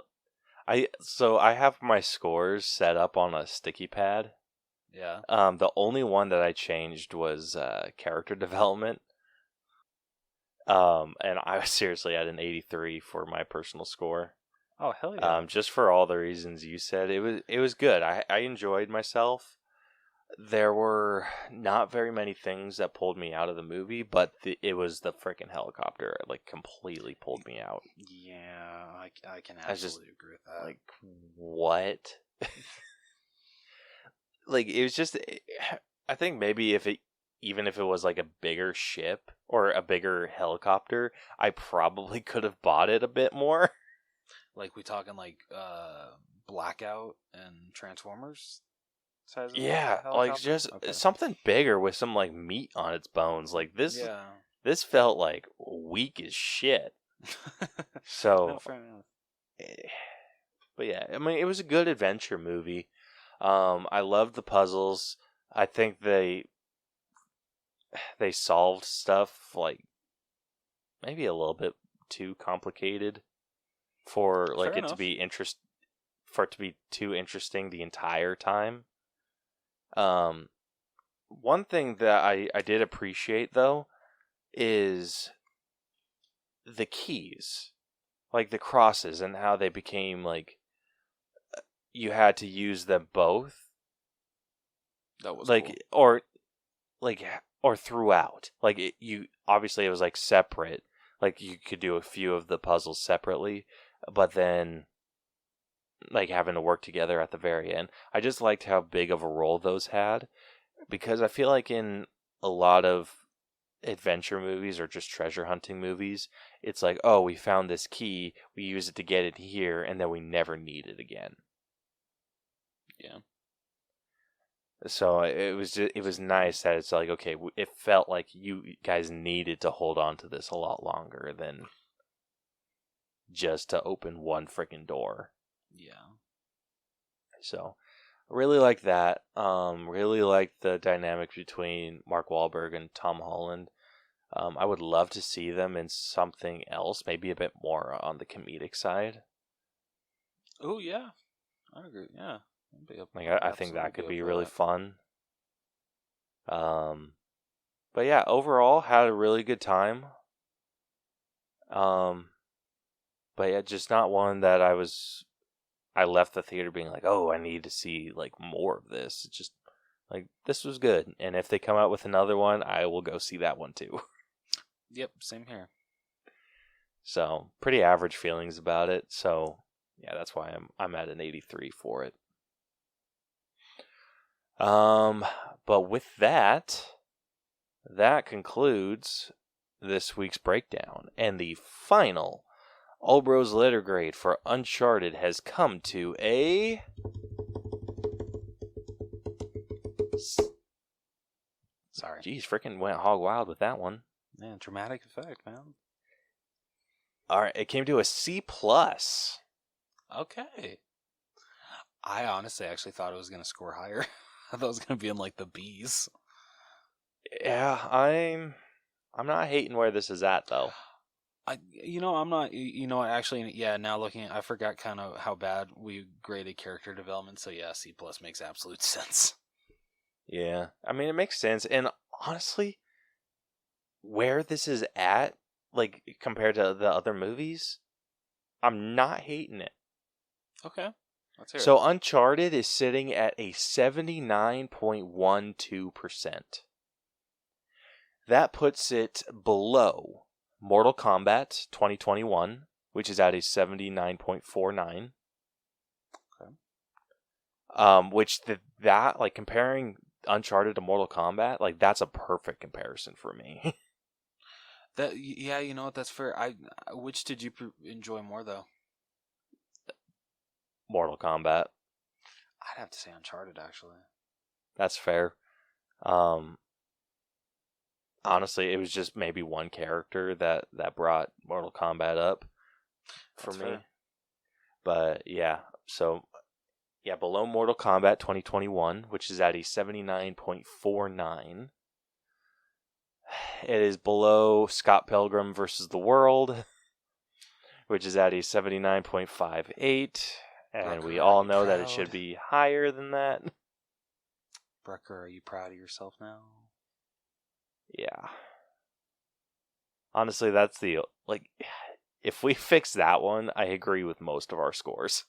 my scores set up on a sticky pad. Yeah. The only one that I changed was character development. And I was seriously at an 83 for my personal score. Oh hell yeah! Just for all the reasons you said, it was good. I enjoyed myself. There were not very many things that pulled me out of the movie, but it was the freaking helicopter. It, like, completely pulled me out. Yeah, I can I just absolutely agree with that. like, what? Like, it was just. I think maybe even if it was like a bigger ship or a bigger helicopter, I probably could have bought it a bit more. Like we talking like Blackout and Transformers size of Yeah, like helicopter? just Okay. something bigger with some like meat on its bones. Like this. Yeah. This felt like weak as shit. So, No, fair enough. but yeah, I mean, it was a good adventure movie. I loved the puzzles. I think they solved stuff like maybe a little bit too complicated for like Fair it to enough. be for it to be too interesting the entire time. One thing that I did appreciate though is the keys, like the crosses and how they became like you had to use them both. That was like cool. or throughout. Like you obviously it was like separate. Like you could do a few of the puzzles separately, but then like having to work together at the very end. I just liked how big of a role those had because I feel like in a lot of adventure movies or just treasure hunting movies, it's like, oh, we found this key, we use it to get it here, and then we never need it again. Yeah. So it was nice that it's like, okay, it felt like you guys needed to hold on to this a lot longer than just to open one freaking door. Yeah. So really like that. Really like the dynamic between Mark Wahlberg and Tom Holland. I would love to see them in something else, maybe a bit more on the comedic side. Oh yeah, I agree. Yeah. Like I think that could be really fun. But yeah, overall had a really good time. But yeah, just not one that I was I left the theater being like, oh, I need to see like more of this. It's just like, this was good. And if they come out with another one, I will go see that one too. Yep, same here. So pretty average feelings about it. So yeah, that's why I'm at an 83 for it. But with that concludes this week's breakdown, and the final All Bros letter grade for Uncharted has come to a Sorry. Jeez, freaking went hog wild with that one. Yeah, dramatic effect, man. All right, it came to a C+. Okay. I honestly actually thought it was going to score higher. I thought it was going to be in like the B's. Yeah, I'm not hating where this is at though. I'm not. Actually, yeah. Now looking, I forgot kind of how bad we graded character development. So yeah, C+ makes absolute sense. Yeah, I mean it makes sense, and honestly, where this is at, like compared to the other movies, I'm not hating it. Okay, let's hear it. So Uncharted is sitting at a 79.12%. That puts it below Mortal Kombat 2021, which is at a 79.49. Okay. Which that like comparing Uncharted to Mortal Kombat, like that's a perfect comparison for me. Yeah, you know what? That's fair. Which did you enjoy more though? Mortal Kombat. I'd have to say Uncharted actually. That's fair. Honestly, it was just maybe one character that brought Mortal Kombat up for That's me. fair. But yeah, so yeah, below Mortal Kombat 2021, which is at a 79.49. It is below Scott Pilgrim versus the World, which is at a 79.58. And we Brucker, all are you know that it proud? should be higher than that. Brucker, are you proud of yourself now? Yeah. Honestly, that's the, like, if we fix that one, I agree with most of our scores.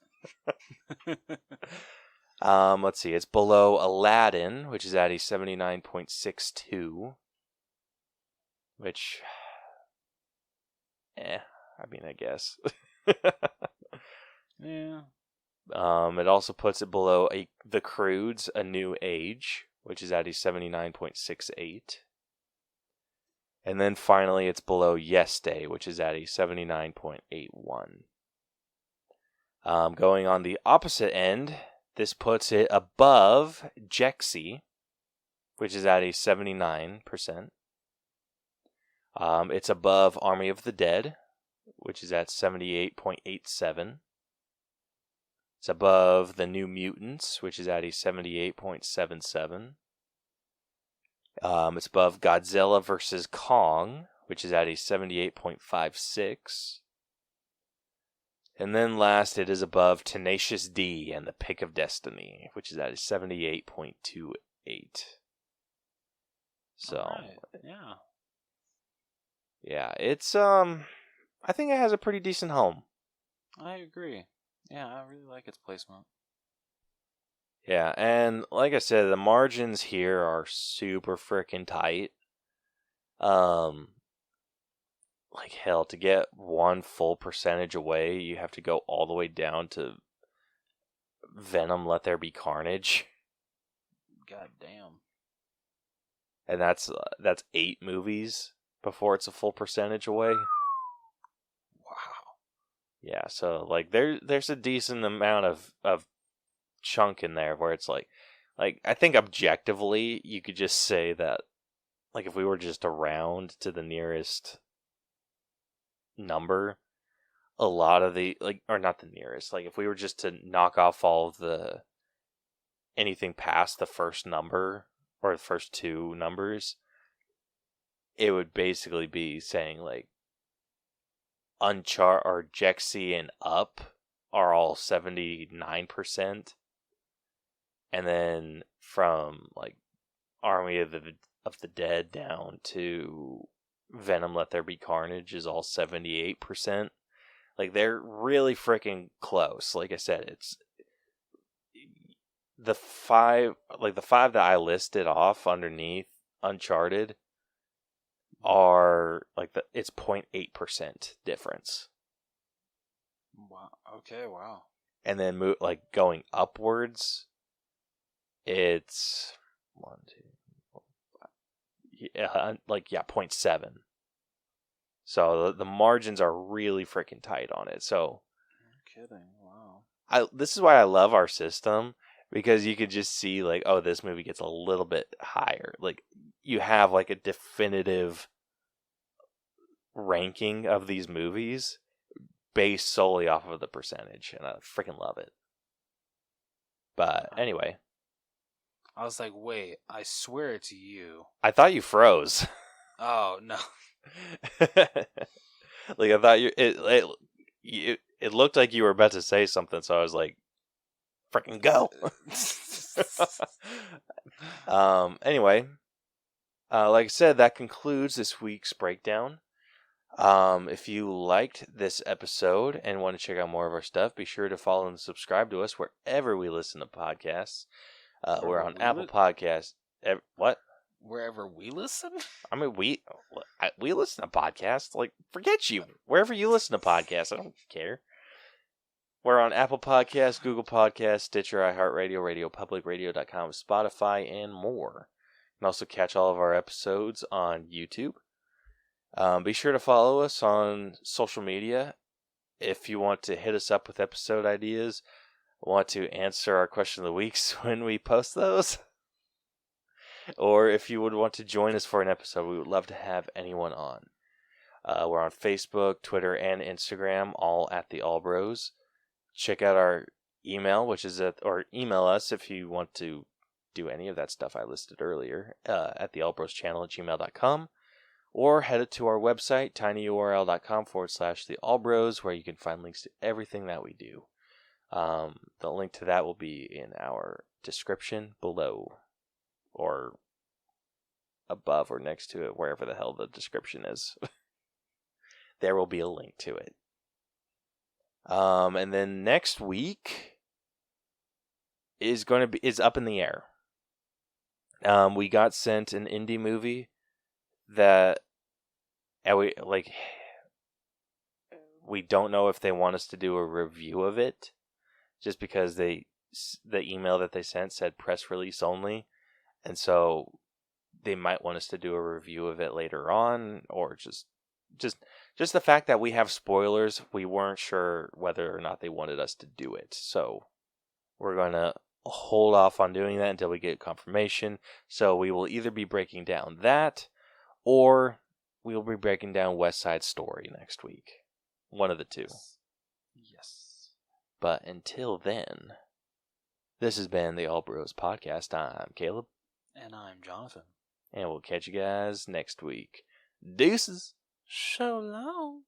Let's see, it's below Aladdin, which is at a 79.62. Which, I mean, I guess. Yeah. It also puts it below The Croods, A New Age, which is at a 79.68. And then finally, it's below Yes Day, which is at a 79.81. Going on the opposite end, this puts it above Jexy, which is at a 79%. It's above Army of the Dead, which is at 78.87. It's above The New Mutants, which is at a 78.77. It's above Godzilla vs. Kong, which is at a 78.56. And then last, it is above Tenacious D and The Pick of Destiny, which is at a 78.28. So, Right. Yeah. Yeah, it's I think it has a pretty decent home. I agree. Yeah, I really like its placement. Yeah, and like I said, the margins here are super freaking tight. Like hell, to get one full percentage away, you have to go all the way down to Venom Let There Be Carnage. God damn. And that's 8 movies before it's a full percentage away. Wow. Yeah, so like there's a decent amount of chunk in there where it's like I think objectively you could just say that like if we were just to round to the nearest number, a lot of the or not the nearest, like if we were just to knock off all of the anything past the first number or the first 2 numbers, it would basically be saying like Uncharted or Jexy and Up are all 79%. And then from like Army of the Dead down to Venom Let There Be Carnage is all 78%. Like, they're really freaking close. Like I said, it's the five that I listed off underneath Uncharted are like it's 0.8% difference. Wow. Okay. Wow. And then going upwards, it's 1, 2, 4, 5, 0.7. So the margins are really freaking tight on it. So, No kidding. Wow. this is why I love our system, because you could just see like, oh, this movie gets a little bit higher. Like, you have like a definitive ranking of these movies based solely off of the percentage, and I freaking love it. But anyway, I was like, wait, I swear it's you. I thought you froze. Oh, no. Like, I thought it looked like you were about to say something, so I was like, freaking go. Anyway, like I said, that concludes this week's breakdown. If you liked this episode and want to check out more of our stuff, be sure to follow and subscribe to us wherever we listen to podcasts. We're on Apple Podcasts. What? Wherever we listen? I mean, we listen to podcasts. Like, forget you. Wherever you listen to podcasts, I don't care. We're on Apple Podcasts, Google Podcasts, Stitcher, iHeartRadio, RadioPublic, Radio.com, Spotify, and more. You can also catch all of our episodes on YouTube. Be sure to follow us on social media. If you want to hit us up with episode ideas, want to answer our question of the weeks when we post those, or if you would want to join us for an episode, we would love to have anyone on. We're on Facebook, Twitter, and Instagram, all at the Allbros. Check out our email, or email us if you want to do any of that stuff I listed earlier, at theallbroschannel@gmail.com. Or head it to our website, tinyurl.com/theallbros, where you can find links to everything that we do. The link to that will be in our description below, or above or next to it, wherever the hell the description is. There will be a link to it. And then next week is up in the air. We got sent an indie movie that we don't know if they want us to do a review of it, just because the email that they sent said press release only, and so they might want us to do a review of it later on, or just the fact that we have spoilers, we weren't sure whether or not they wanted us to do it, so we're gonna hold off on doing that until we get confirmation. So we will either be breaking down that, or we'll be breaking down West Side Story next week. One of the two. Yes. But until then, this has been the All Bros Podcast. I'm Caleb. And I'm Jonathan. And we'll catch you guys next week. Deuces. So long.